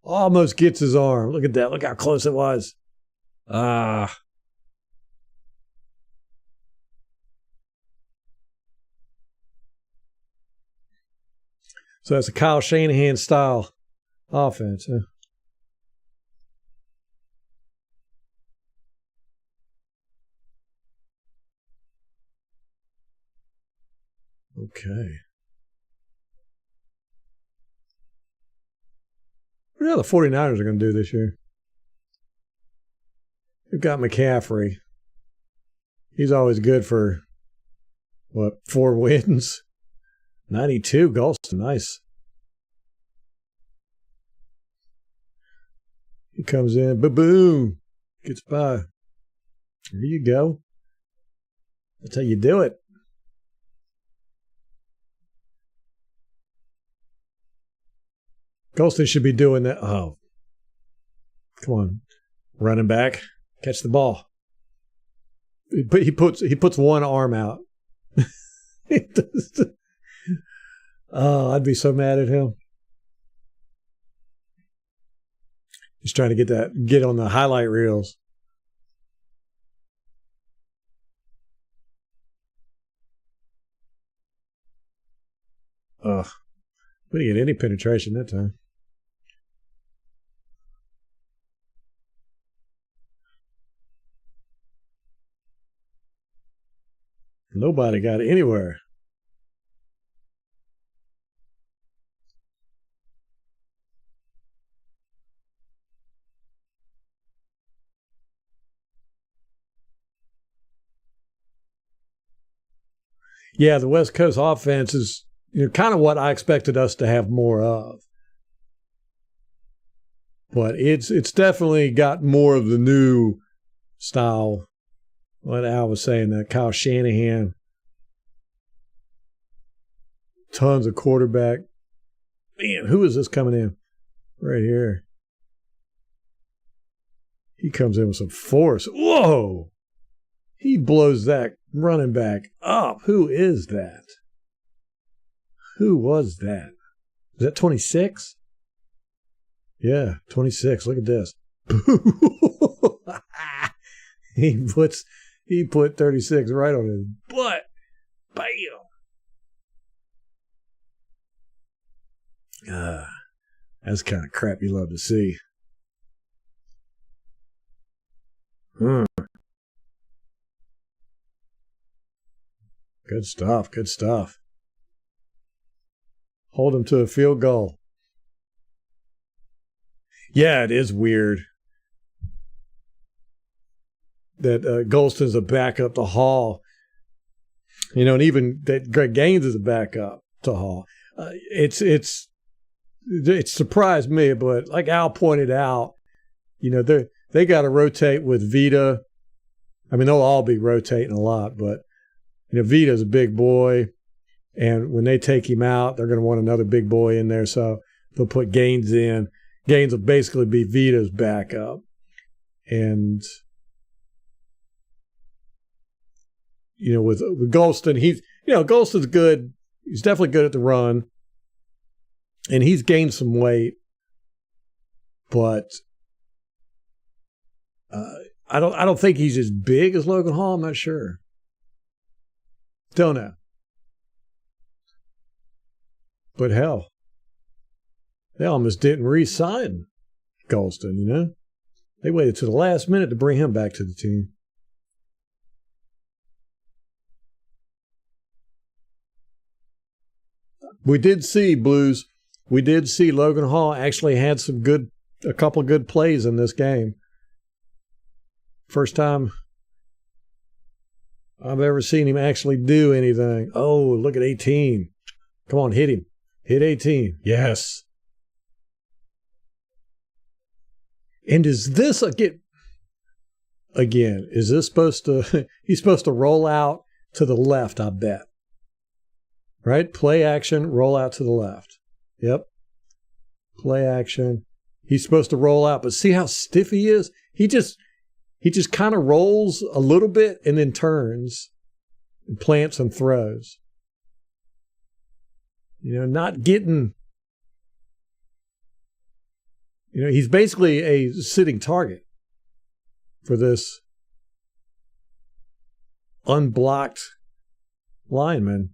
Almost gets his arm. Look at that. Look how close it was. Ah. So that's a Kyle Shanahan style offense. Huh? Okay. What do the 49ers are going to do this year? They've got McCaffrey. He's always good for, 4 wins? 92, Golston, nice. He comes in, boom, gets by. There you go. That's how you do it. Golston should be doing that. Oh, come on, running back, catch the ball. He puts one arm out. Oh, I'd be so mad at him. He's trying to get on the highlight reels. We didn't get any penetration that time. Nobody got anywhere. Yeah, the West Coast offense is kind of what I expected us to have more of. But it's definitely got more of the new style. What Al was saying, that Kyle Shanahan. Tons of quarterback. Man, who is this coming in? Right here. He comes in with some force. Whoa! He blows that running back up. Who is that? Who was that? Is that 26? Yeah, 26. Look at this. He put 36 right on his butt. Bam. That's the kind of crap you love to see. Good stuff. Good stuff. Hold him to a field goal. Yeah, it is weird that Golston's a backup to Hall. And even that Greg Gaines is a backup to Hall. It's surprised me, but like Al pointed out, they got to rotate with Vita. I mean, they'll all be rotating a lot, but Vita's a big boy, and when they take him out, they're going to want another big boy in there, so they'll put Gaines in. Gaines will basically be Vita's backup, and with Golston, Golston's good. He's definitely good at the run, and he's gained some weight, but I don't think he's as big as Logan Hall. I'm not sure. Don't know. But hell, they almost didn't re-sign Golston, They waited to the last minute to bring him back to the team. We did see, Blues, we did see Logan Hall actually had a couple of good plays in this game. First time I've ever seen him actually do anything. Oh, look at 18. Come on, hit him. Hit 18. Yes. And is this again, is this supposed to, he's supposed to roll out to the left, I bet. Right? Play action, roll out to the left. Yep. Play action. He's supposed to roll out, but see how stiff he is? He just kind of rolls a little bit and then turns and plants and throws. Not getting, he's basically a sitting target for this unblocked lineman.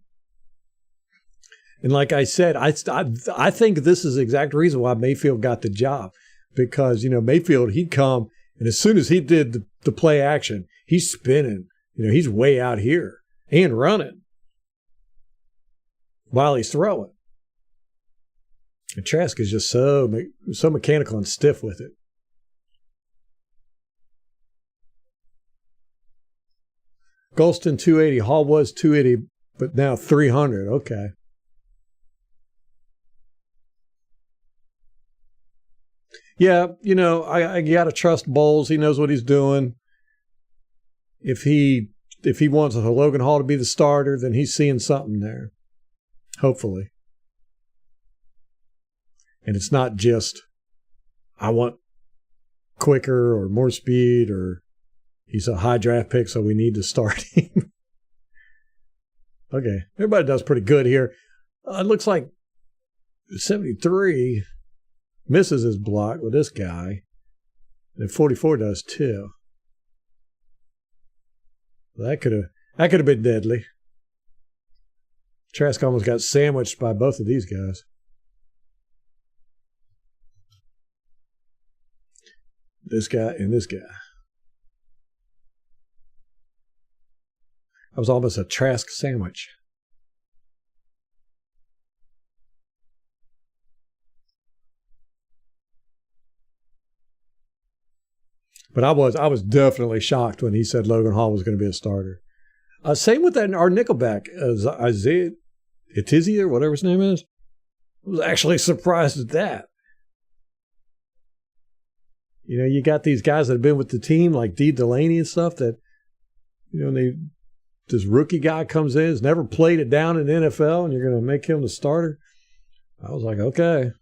And like I said, I think this is the exact reason why Mayfield got the job. Because, Mayfield, he'd come, and as soon as he did the play action, he's spinning. He's way out here and running while he's throwing. And Trask is just so mechanical and stiff with it. Golston 280. Hall was 280, but now 300. Okay. Yeah, I got to trust Bowles. He knows what he's doing. If he wants Logan Hall to be the starter, then he's seeing something there. Hopefully. And it's not just, I want quicker or more speed, or he's a high draft pick, so we need to start him. Okay, everybody does pretty good here. It looks like 73 misses his block with this guy, and 44 does too. That could have been deadly. Trask almost got sandwiched by both of these guys. This guy and this guy. That was almost a Trask sandwich. But I was definitely shocked when he said Logan Hall was going to be a starter. Same with our nickelback, Isaiah Etizie, or whatever his name is. I was actually surprised at that. You got these guys that have been with the team, like D. Delaney and stuff, that, this rookie guy comes in, has never played it down in the NFL, and you're going to make him the starter. I was like, okay.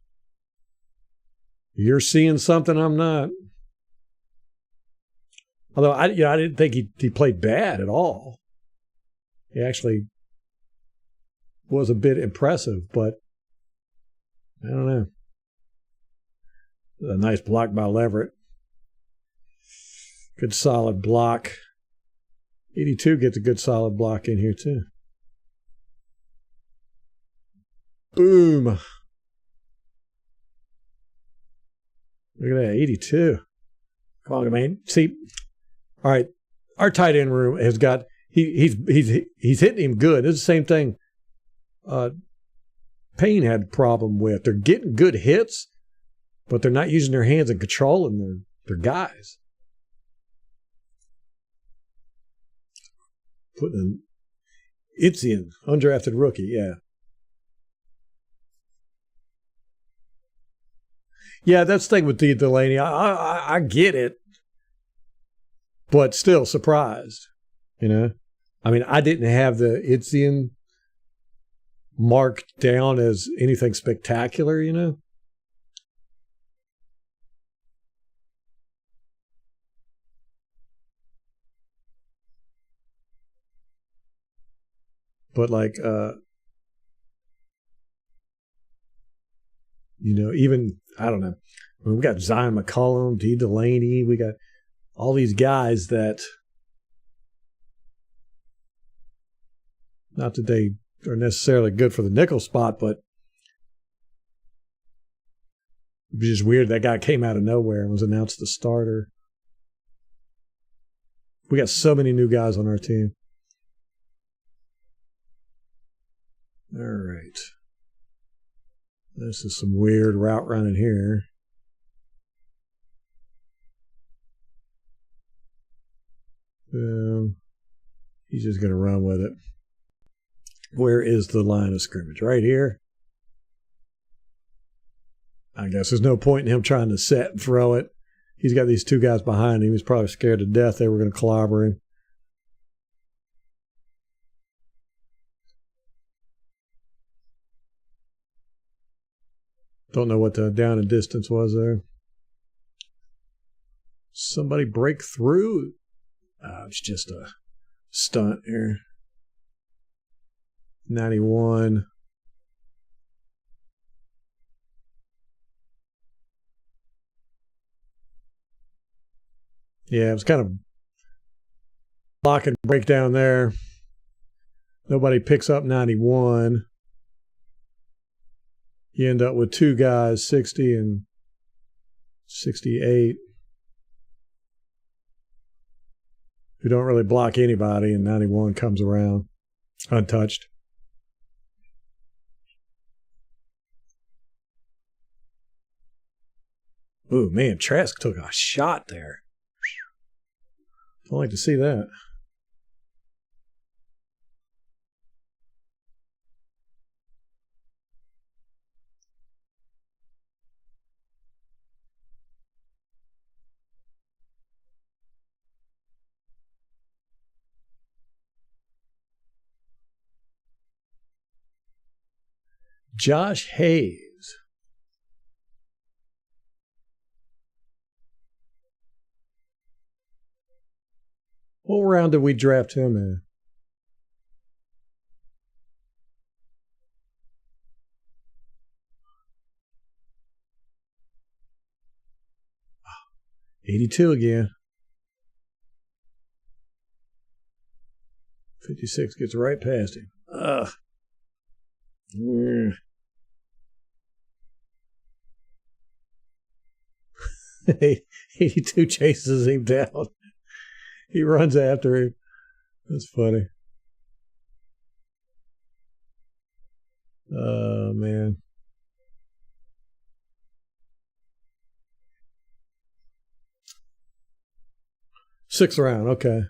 You're seeing something I'm not. Although I didn't think he played bad at all. He actually was a bit impressive, but I don't know. A nice block by Leverett. Good solid block. 82 gets a good solid block in here too. Boom. Look at that, 82. Come on, man. See, all right, our tight end room has got he's hitting him good. It's the same thing Payne had a problem with. They're getting good hits, but they're not using their hands and controlling their guys. Putting it's in undrafted rookie, yeah. Yeah, that's the thing with D. Delaney. I get it. But still surprised, I mean, I didn't have the Itzian marked down as anything spectacular, But like, even, I don't know. I mean, we got Zion McCollum, D. Delaney. We got all these guys that, not that they are necessarily good for the nickel spot, but it was just weird that guy came out of nowhere and was announced the starter. We got so many new guys on our team. All right. This is some weird route running here. He's just going to run with it. Where is the line of scrimmage? Right here? I guess there's no point in him trying to set and throw it. He's got these two guys behind him. He's probably scared to death they were going to clobber him. Don't know what the down and distance was there. Somebody break through. It's just a stunt here. 91. Yeah, it was kind of block and break down there. Nobody picks up 91. You end up with two guys, 60 and 68, who don't really block anybody, and 91 comes around untouched. Ooh, man, Trask took a shot there. Don't like to see that. Josh Hayes. What round did we draft him in? Oh, 82 again. 56 gets right past him. Ugh. 82 chases him down. He runs after him. That's funny. Oh, man. Sixth round, okay.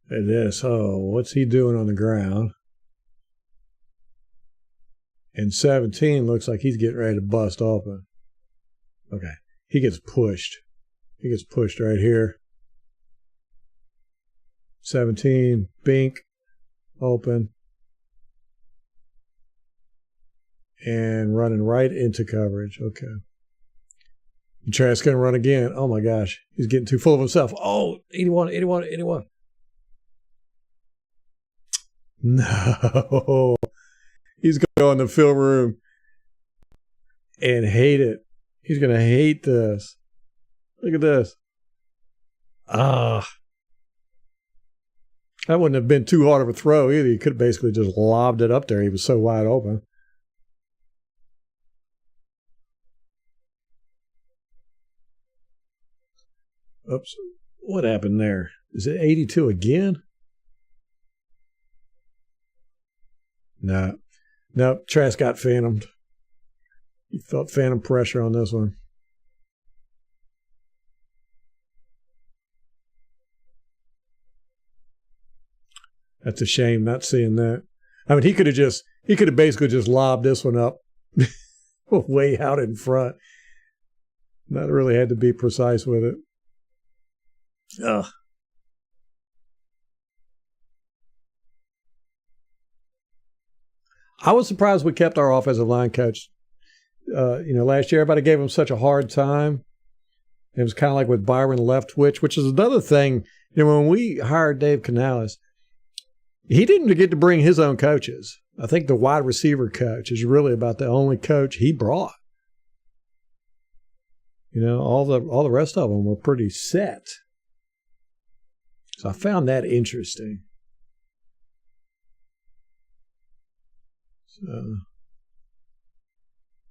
It is. Oh, what's he doing on the ground? And 17 looks like he's getting ready to bust open. Okay. He gets pushed. He gets pushed right here. 17, bink, open. And running right into coverage. Okay. Trask going to run again. Oh, my gosh. He's getting too full of himself. Oh, 81, 81, 81. No. He's going to go in the film room and hate it. He's going to hate this. Look at this. That wouldn't have been too hard of a throw either. He could have basically just lobbed it up there. He was so wide open. Oops. What happened there? Is it 82 again? No. Nope. Trask got phantomed. He felt phantom pressure on this one. That's a shame not seeing that. I mean, he could have basically just lobbed this one up way out in front. Not really had to be precise with it. Ugh. I was surprised we kept our offensive line coach. Last year everybody gave him such a hard time. It was kind of like with Byron Leftwich, which is another thing. When we hired Dave Canales, he didn't get to bring his own coaches. I think the wide receiver coach is really about the only coach he brought. All the rest of them were pretty set. So I found that interesting. So,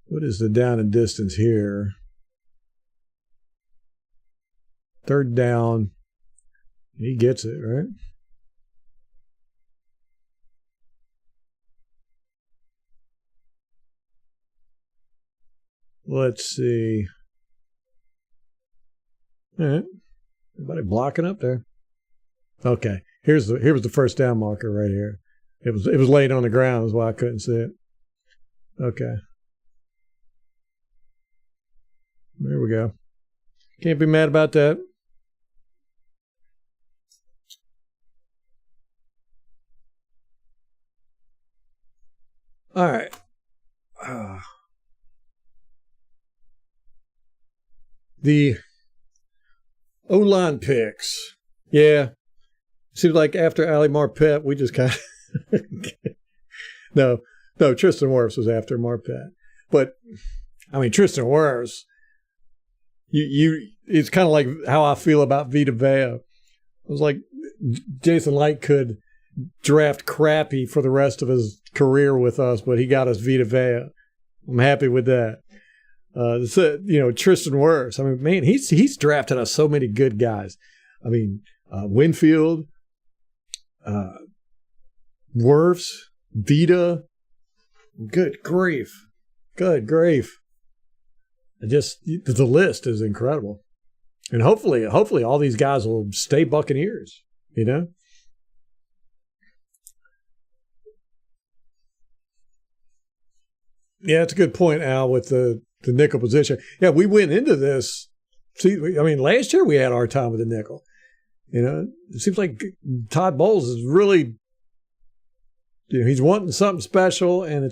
what is the down and distance here? Third down. He gets it, right? Let's see. All right. Everybody blocking up there. Okay. Here was the first down marker right here. It was laid on the ground, is why I couldn't see it. Okay. There we go. Can't be mad about that. All right. The O-line picks. Yeah. Seems like after Ali Marpet, we just kind of... No, Tristan Wirfs was after Marpet. But, I mean, Tristan Wirfs, it's kind of like how I feel about Vita Vea. It was like Jason Light could draft crappy for the rest of his career with us, but he got us Vita Vea. I'm happy with that. Tristan Wirfs. I mean, man, he's drafted us so many good guys. I mean, Winfield, Wirfs, Vita. Good grief. The list is incredible. And hopefully all these guys will stay Buccaneers, you know? Yeah, it's a good point, Al, with the nickel position. Yeah, we went into this. See, I mean, last year we had our time with the nickel. You know, it seems like Todd Bowles is really, he's wanting something special, and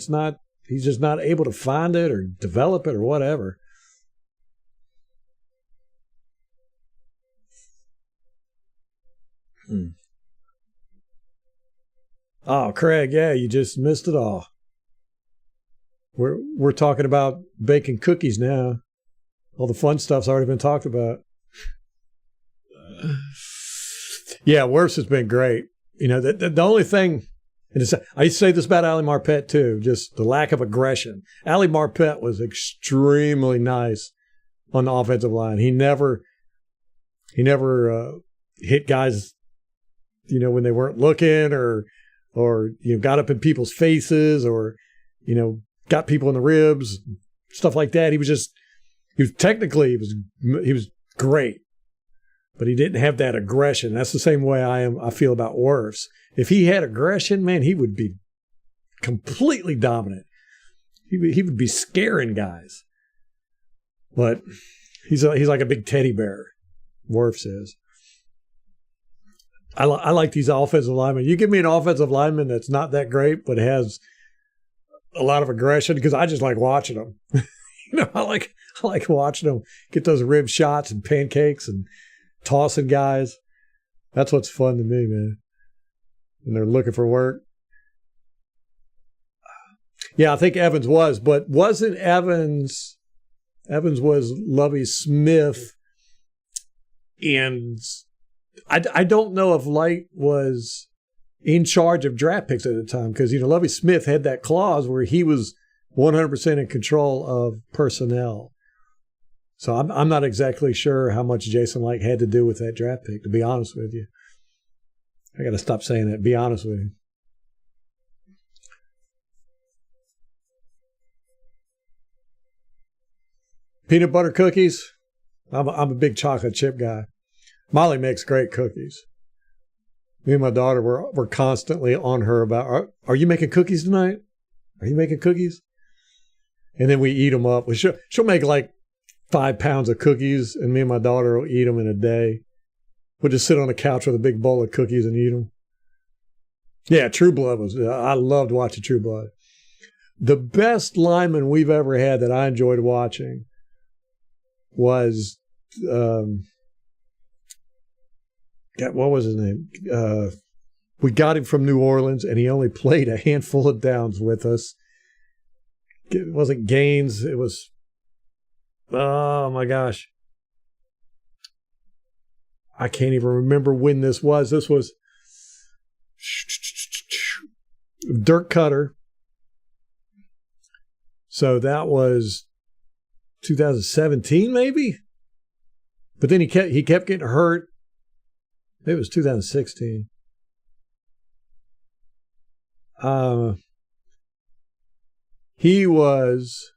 he's just not able to find it or develop it or whatever. Oh, Craig, yeah, you just missed it all. We're talking about baking cookies now. All the fun stuff's already been talked about. Yeah, Wirfs has been great. You know, the only thing, and I used to say this about Ali Marpet too, just the lack of aggression. Ali Marpet was extremely nice on the offensive line. He never hit guys, when they weren't looking, or got up in people's faces, or got people in the ribs, stuff like that. He was great, but he didn't have that aggression. That's the same way I feel about Wirfs. If he had aggression, man, he would be completely dominant. He would be scaring guys. But he's like a big teddy bear, Wirfs is. I like these offensive linemen. You give me an offensive lineman that's not that great, but has a lot of aggression, because I just like watching them. I like watching them get those rib shots and pancakes and tossing guys. That's what's fun to me, man. When they're looking for work. Yeah, I think Evans was, but wasn't Evans? Evans was Lovie Smith, and I don't know if Light was in charge of draft picks at the time, because Lovie Smith had that clause where he was 100% in control of personnel. So I'm not exactly sure how much Jason Light had to do with that draft pick, to be honest with you. I got to stop saying that. Be honest with you. Peanut butter cookies. I'm a big chocolate chip guy. Molly makes great cookies. Me and my daughter were constantly on her about, are you making cookies tonight? Are you making cookies? And then we eat them up. She'll make like 5 pounds of cookies, and me and my daughter will eat them in a day. We'll just sit on the couch with a big bowl of cookies and eat them. Yeah, True Blood I loved watching True Blood. The best lineman we've ever had that I enjoyed watching was, what was his name? We got him from New Orleans, and he only played a handful of downs with us. It wasn't Gaines. It was, oh my gosh. I can't even remember when this was. This was Dirk Cutter. So that was 2017, maybe? But then he kept getting hurt. It was 2016. He was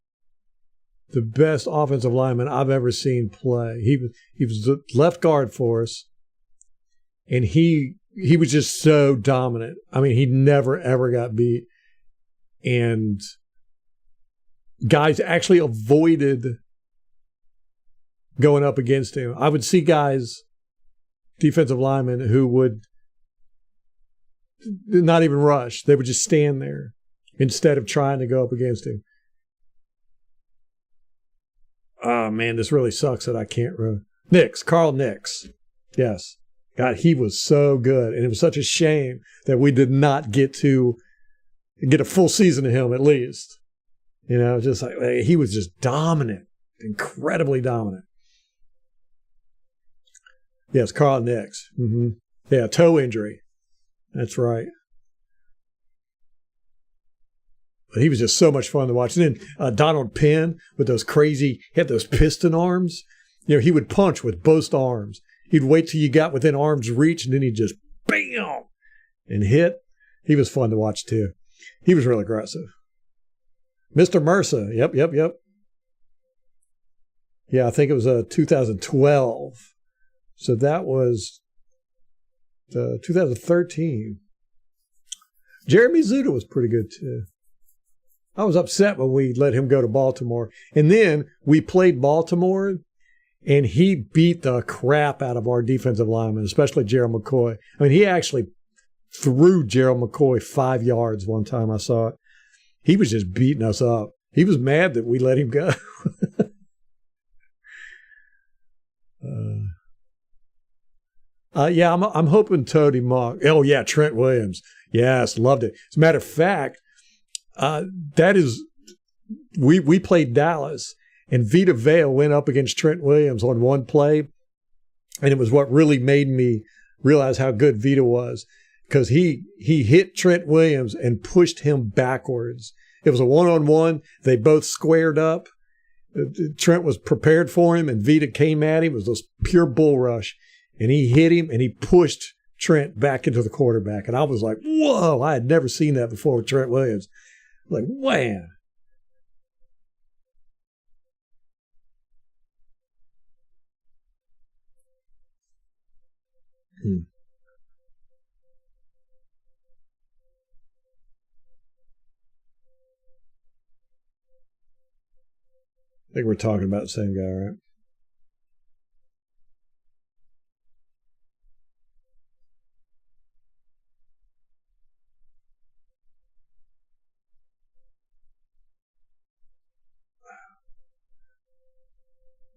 the best offensive lineman I've ever seen play. He was the left guard for us, and he was just so dominant. I mean, he never, ever got beat. And guys actually avoided going up against him. I would see guys, defensive linemen, who would not even rush. They would just stand there instead of trying to go up against him. Oh, man, this really sucks that I can't remember. Carl Nix. Yes. God, he was so good. And it was such a shame that we did not get a full season of him at least. You know, just like he was just dominant, incredibly dominant. Yes, Carl Nix. Mm-hmm. Yeah, toe injury. That's right. But he was just so much fun to watch. And then Donald Penn with those crazy, he had those piston arms. You know, he would punch with both arms. He'd wait till you got within arm's reach, and then he'd just bam and hit. He was fun to watch too. He was real aggressive. Mr. Mercer. Yep. Yeah, I think it was 2012. So that was 2013. Jeremy Zuda was pretty good too. I was upset when we let him go to Baltimore. And then we played Baltimore, and he beat the crap out of our defensive lineman, especially Gerald McCoy. I mean, he actually threw Gerald McCoy 5 yards one time I saw it. He was just beating us up. He was mad that we let him go. Yeah, I'm hoping Toady Mock. Oh, yeah, Trent Williams. Yes, loved it. As a matter of fact, we played Dallas, and Vita Vea went up against Trent Williams on one play, and it was what really made me realize how good Vita was, because he hit Trent Williams and pushed him backwards. It was a one-on-one. They both squared up. Trent was prepared for him, and Vita came at him. It was this pure bull rush, and he hit him, and he pushed Trent back into the quarterback. And I was like, whoa, I had never seen that before with Trent Williams. Like, wham. I think we're talking about the same guy, right?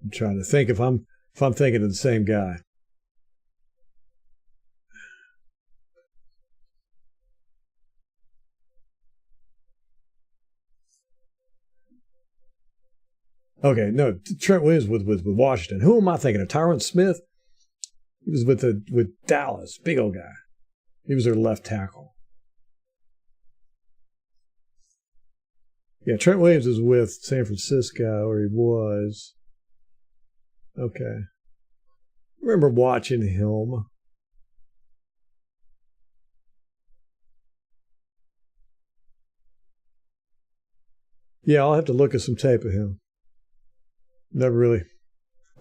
I'm trying to think if I'm thinking of the same guy. Okay, no, Trent Williams with Washington. Who am I thinking of? Tyron Smith? He was with Dallas, big old guy. He was their left tackle. Yeah, Trent Williams is with San Francisco, or he was. Okay. I remember watching him. Yeah, I'll have to look at some tape of him. Never really.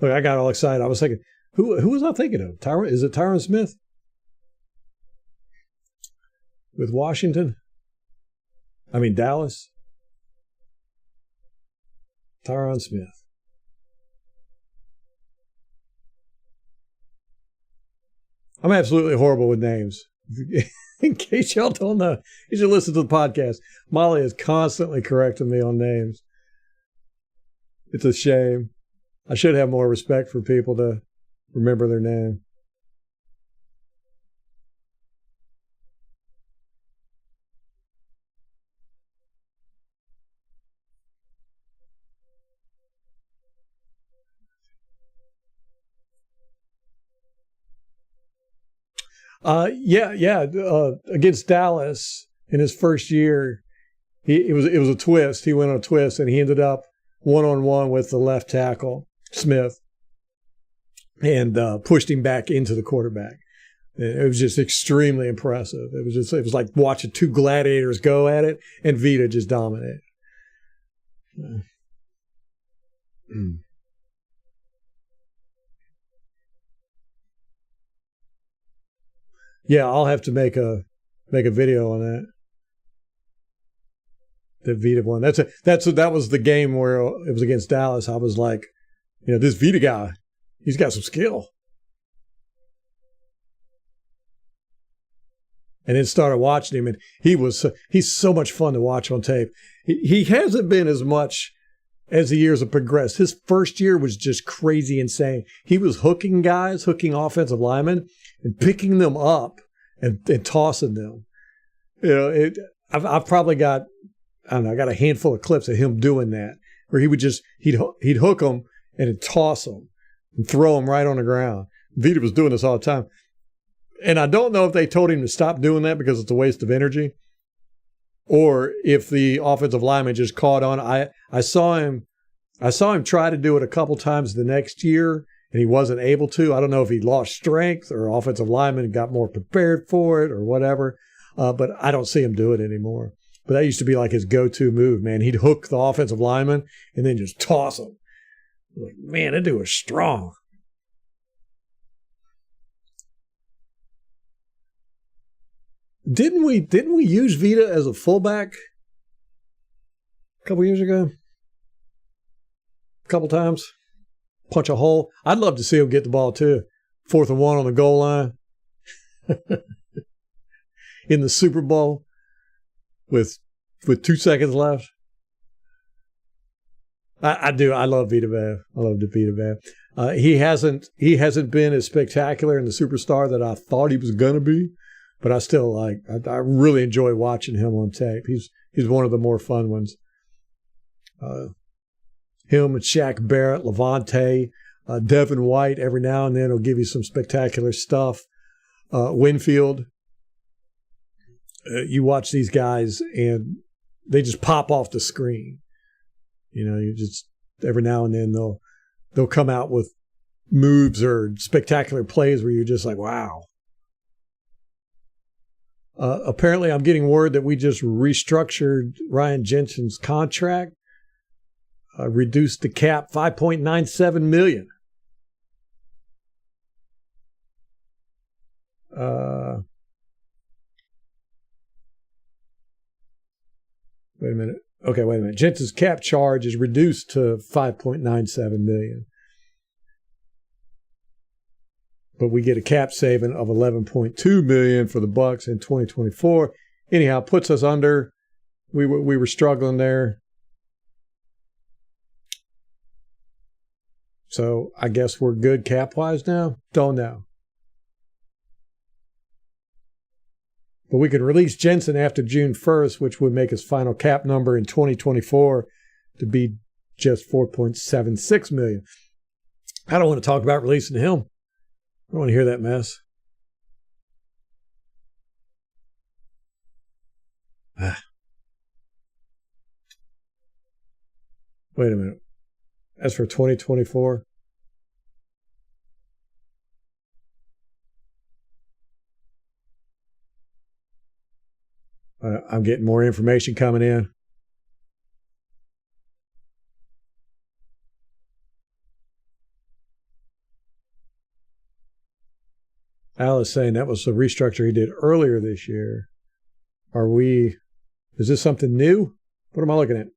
Look, I got all excited. I was thinking, who was I thinking of? Is it Tyron Smith? With Washington? I mean, Dallas? Tyron Smith. I'm absolutely horrible with names. In case y'all don't know, you should listen to the podcast. Molly is constantly correcting me on names. It's a shame. I should have more respect for people to remember their name. Against Dallas in his first year, it was a twist. He went on a twist, and he ended up one-on-one with the left tackle, Smith. and pushed him back into the quarterback. It was just extremely impressive. It was like watching two gladiators go at it, and Vita just dominated. Yeah, I'll have to make a video on that. The Vita one. That was the game where it was against Dallas. I was like, this Vita guy, he's got some skill. And then started watching him, and he's so much fun to watch on tape. He hasn't been as much as the years have progressed. His first year was just crazy insane. He was hooking offensive linemen, and picking them up and tossing them. I've probably got, I got a handful of clips of him doing that, where he'd hook them and then toss them and throw them right on the ground. Vita was doing this all the time. And I don't know if they told him to stop doing that because it's a waste of energy, or if the offensive lineman just caught on. I saw him try to do it a couple times the next year, and he wasn't able to. I don't know if he lost strength or offensive lineman got more prepared for it or whatever, but I don't see him do it anymore. But that used to be like his go-to move, man. He'd hook the offensive lineman and then just toss him. Like, man, that dude was strong. Didn't we use Vita as a fullback a couple years ago? A couple times. Punch a hole. I'd love to see him get the ball too. 4th and 1 on the goal line. In the Super Bowl with 2 seconds left. I do. I love Vita Vea. I love Vita Vea. He hasn't been as spectacular in the superstar that I thought he was gonna be. But I still I really enjoy watching him on tape. He's one of the more fun ones. Him and Shaq Barrett, Levante, Devin White, every now and then will give you some spectacular stuff. Winfield. You watch these guys and they just pop off the screen. You just every now and then they'll come out with moves or spectacular plays where you're just like, wow. Apparently, I'm getting word that we just restructured Ryan Jensen's contract, reduced the cap $5.97 million. Wait a minute. Okay, wait a minute. Jensen's cap charge is reduced to $5.97 million. But we get a cap saving of $11.2 million for the Bucs in 2024. Anyhow, puts us under. We were struggling there. So I guess we're good cap-wise now? Don't know. But we could release Jensen after June 1st, which would make his final cap number in 2024 to be just $4.76 million. I don't want to talk about releasing him. I don't want to hear that mess. Wait a minute. As for 2024, I'm getting more information coming in. Al is saying that was the restructure he did earlier this year. Is this something new? What am I looking at?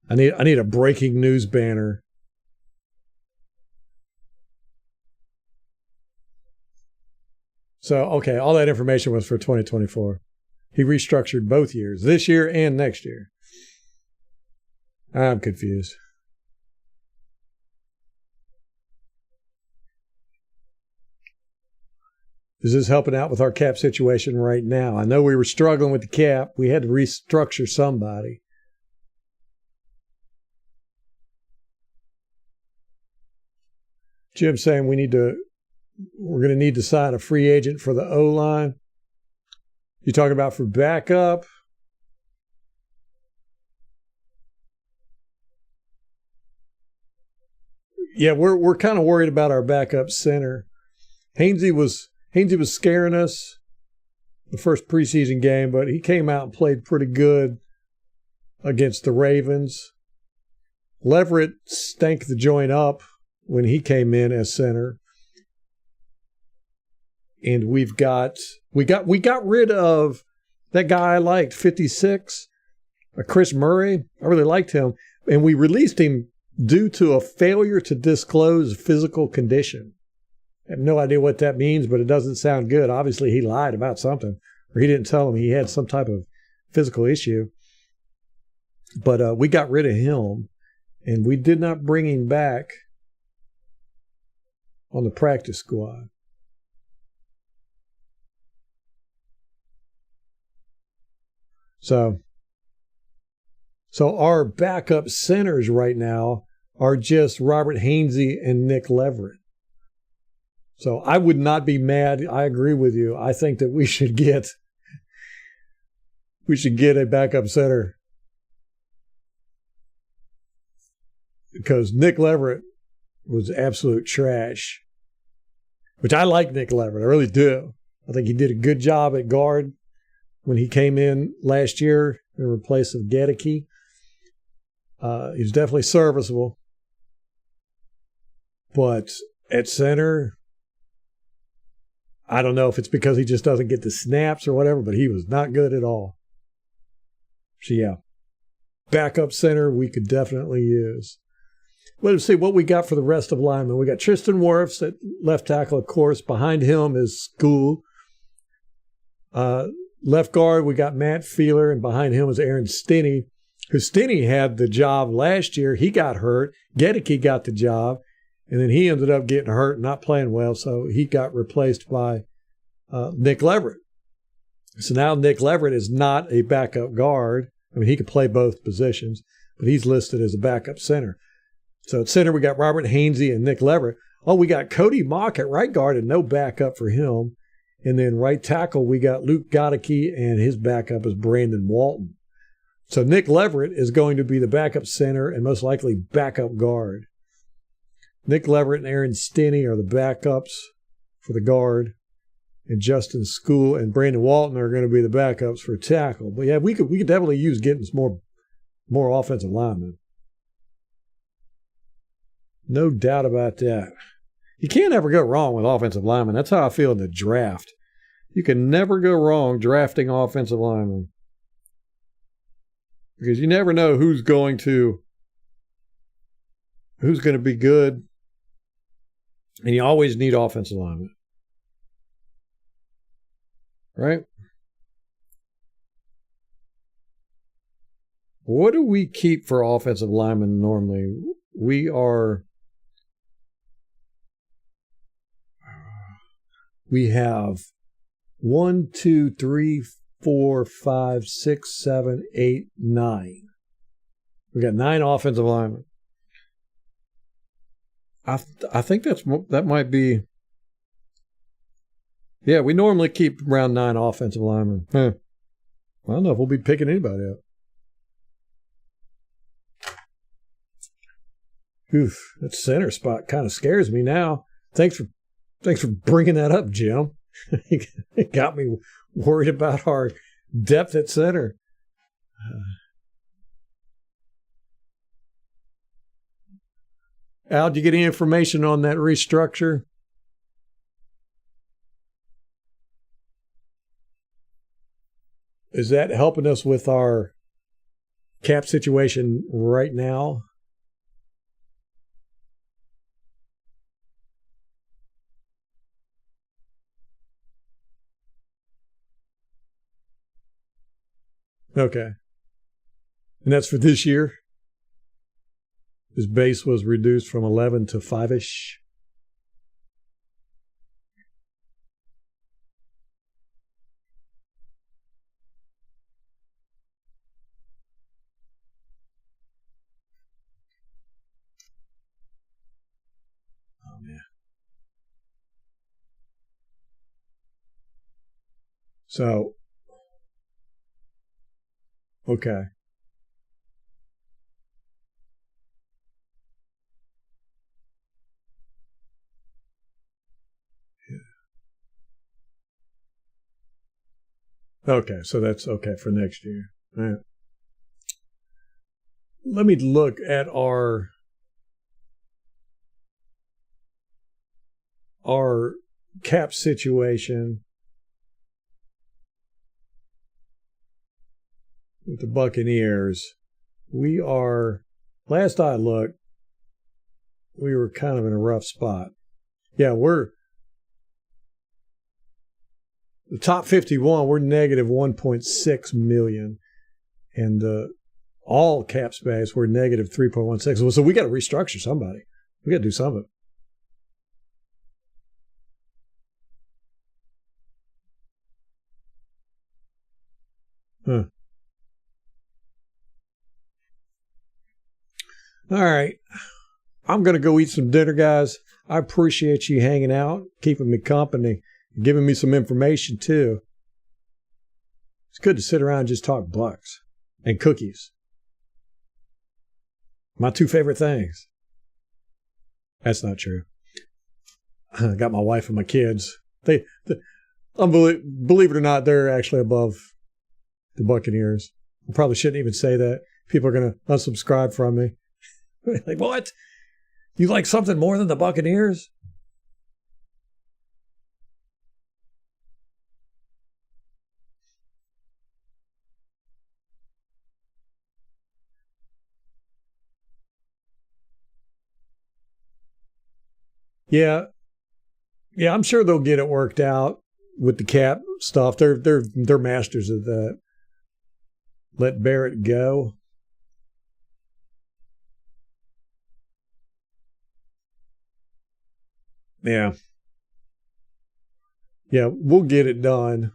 I need a breaking news banner. So, okay, all that information was for 2024. He restructured both years, this year and next year. I'm confused. Is this helping out with our cap situation right now? I know we were struggling with the cap. We had to restructure somebody. Jim's saying we're going to need to sign a free agent for the O-line. You talking about for backup? Yeah, we're kind of worried about our backup center. Hainsey was scaring us the first preseason game, but he came out and played pretty good against the Ravens. Leverett stank the joint up when he came in as center. And we got rid of that guy I liked, 56, Chris Murray. I really liked him. And we released him due to a failure to disclose physical condition. I have no idea what that means, but it doesn't sound good. Obviously, he lied about something, or he didn't tell him he had some type of physical issue. But we got rid of him, and we did not bring him back on the practice squad. So our backup centers right now are just Robert Hainsey and Nick Leverett. So I would not be mad. I agree with you. I think that we should get a backup center, because Nick Leverett was absolute trash, which I like Nick Leverett. I really do. I think he did a good job at guard when he came in last year in place of Gedeke. He was definitely serviceable. But at center, I don't know if it's because he just doesn't get the snaps or whatever, but he was not good at all. So, yeah, backup center we could definitely use. Let's see what we got for the rest of linemen. We got Tristan Wirfs at left tackle, of course. Behind him is School. Left guard, we got Matt Feeler, and behind him is Aaron Stinney, who Stinney had the job last year. He got hurt. Gedeke got the job. And then he ended up getting hurt and not playing well, so he got replaced by Nick Leverett. So now Nick Leverett is not a backup guard. I mean, he could play both positions, but he's listed as a backup center. So at center, we got Robert Hainsey and Nick Leverett. Oh, we got Cody Mock at right guard and no backup for him. And then right tackle, we got Luke Gedeke, and his backup is Brandon Walton. So Nick Leverett is going to be the backup center and most likely backup guard. Nick Leverett and Aaron Stinney are the backups for the guard, and Justin School and Brandon Walton are going to be the backups for tackle. But yeah, we could definitely use getting some more offensive linemen. No doubt about that. You can't ever go wrong with offensive linemen. That's how I feel in the draft. You can never go wrong drafting offensive linemen, because you never know who's going to be good. And you always need offensive linemen. Right? What do we keep for offensive linemen normally? We have 1, 2, 3, 4, 5, 6, 7, 8, 9. We got 9 offensive linemen. I think that might be. Yeah, we normally keep around 9 offensive linemen. I don't know if we'll be picking anybody up. Oof, that center spot kind of scares me now. Thanks for bringing that up, Jim. It got me worried about our depth at center. Al, did you get any information on that restructure? Is that helping us with our cap situation right now? Okay. And that's for this year? His base was reduced from 11 to 5-ish. Oh, man. So Okay. Okay, so that's okay for next year. All right. Let me look at our cap situation with the Buccaneers. We are, last I looked, we were kind of in a rough spot. Yeah, we're the top 51, we're negative 1.6 million. And all cap space, we're negative 3.16. So we got to restructure somebody. We got to do something. Huh. All right. I'm going to go eat some dinner, guys. I appreciate you hanging out, keeping me company, giving me some information, too. It's good to sit around and just talk Bucks and cookies. My two favorite things. That's not true. I got my wife and my kids. Believe it or not, they're actually above the Buccaneers. I probably shouldn't even say that. People are going to unsubscribe from me. Like, what? You like something more than the Buccaneers? Yeah. Yeah, I'm sure they'll get it worked out with the cap stuff. They're masters of that. Let Barrett go. Yeah. Yeah, we'll get it done.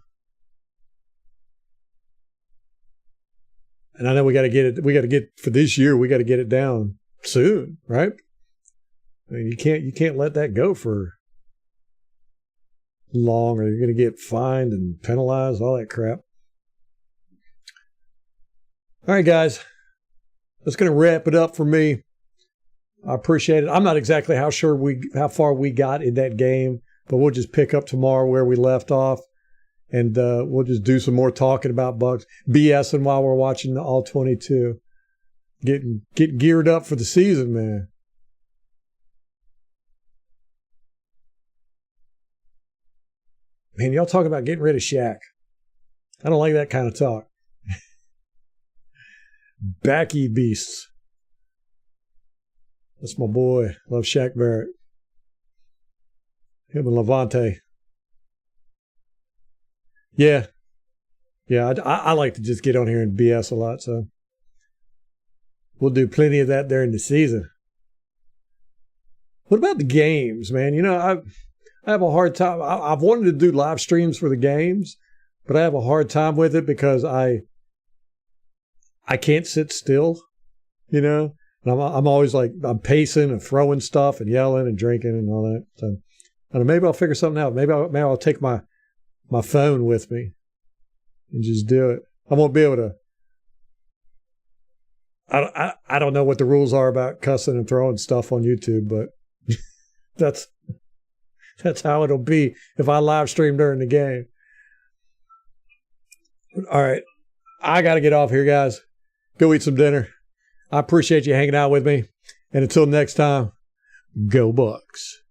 And I know we got to get for this year, we got to get it down soon, right? I mean, you can't let that go for long or you're going to get fined and penalized, all that crap. All right, guys. That's going to wrap it up for me. I appreciate it. I'm not exactly how far we got in that game, but we'll just pick up tomorrow where we left off. And we'll just do some more talking about Bucks, BSing while we're watching the All-22. Get geared up for the season, man. Man, y'all talking about getting rid of Shaq. I don't like that kind of talk. Backy beasts. That's my boy. Love Shaq Barrett. Him and Levante. Yeah. Yeah, I like to just get on here and BS a lot, so we'll do plenty of that during the season. What about the games, man? You know, I have a hard time. I've wanted to do live streams for the games, but I have a hard time with it because I can't sit still, you know? And I'm always like, I'm pacing and throwing stuff and yelling and drinking and all that. So I don't know, maybe I'll figure something out. Maybe I'll take my phone with me and just do it. I won't be able to. I don't know what the rules are about cussing and throwing stuff on YouTube, but that's how it'll be if I live stream during the game. All right. I got to get off here, guys. Go eat some dinner. I appreciate you hanging out with me. And until next time, go Bucks.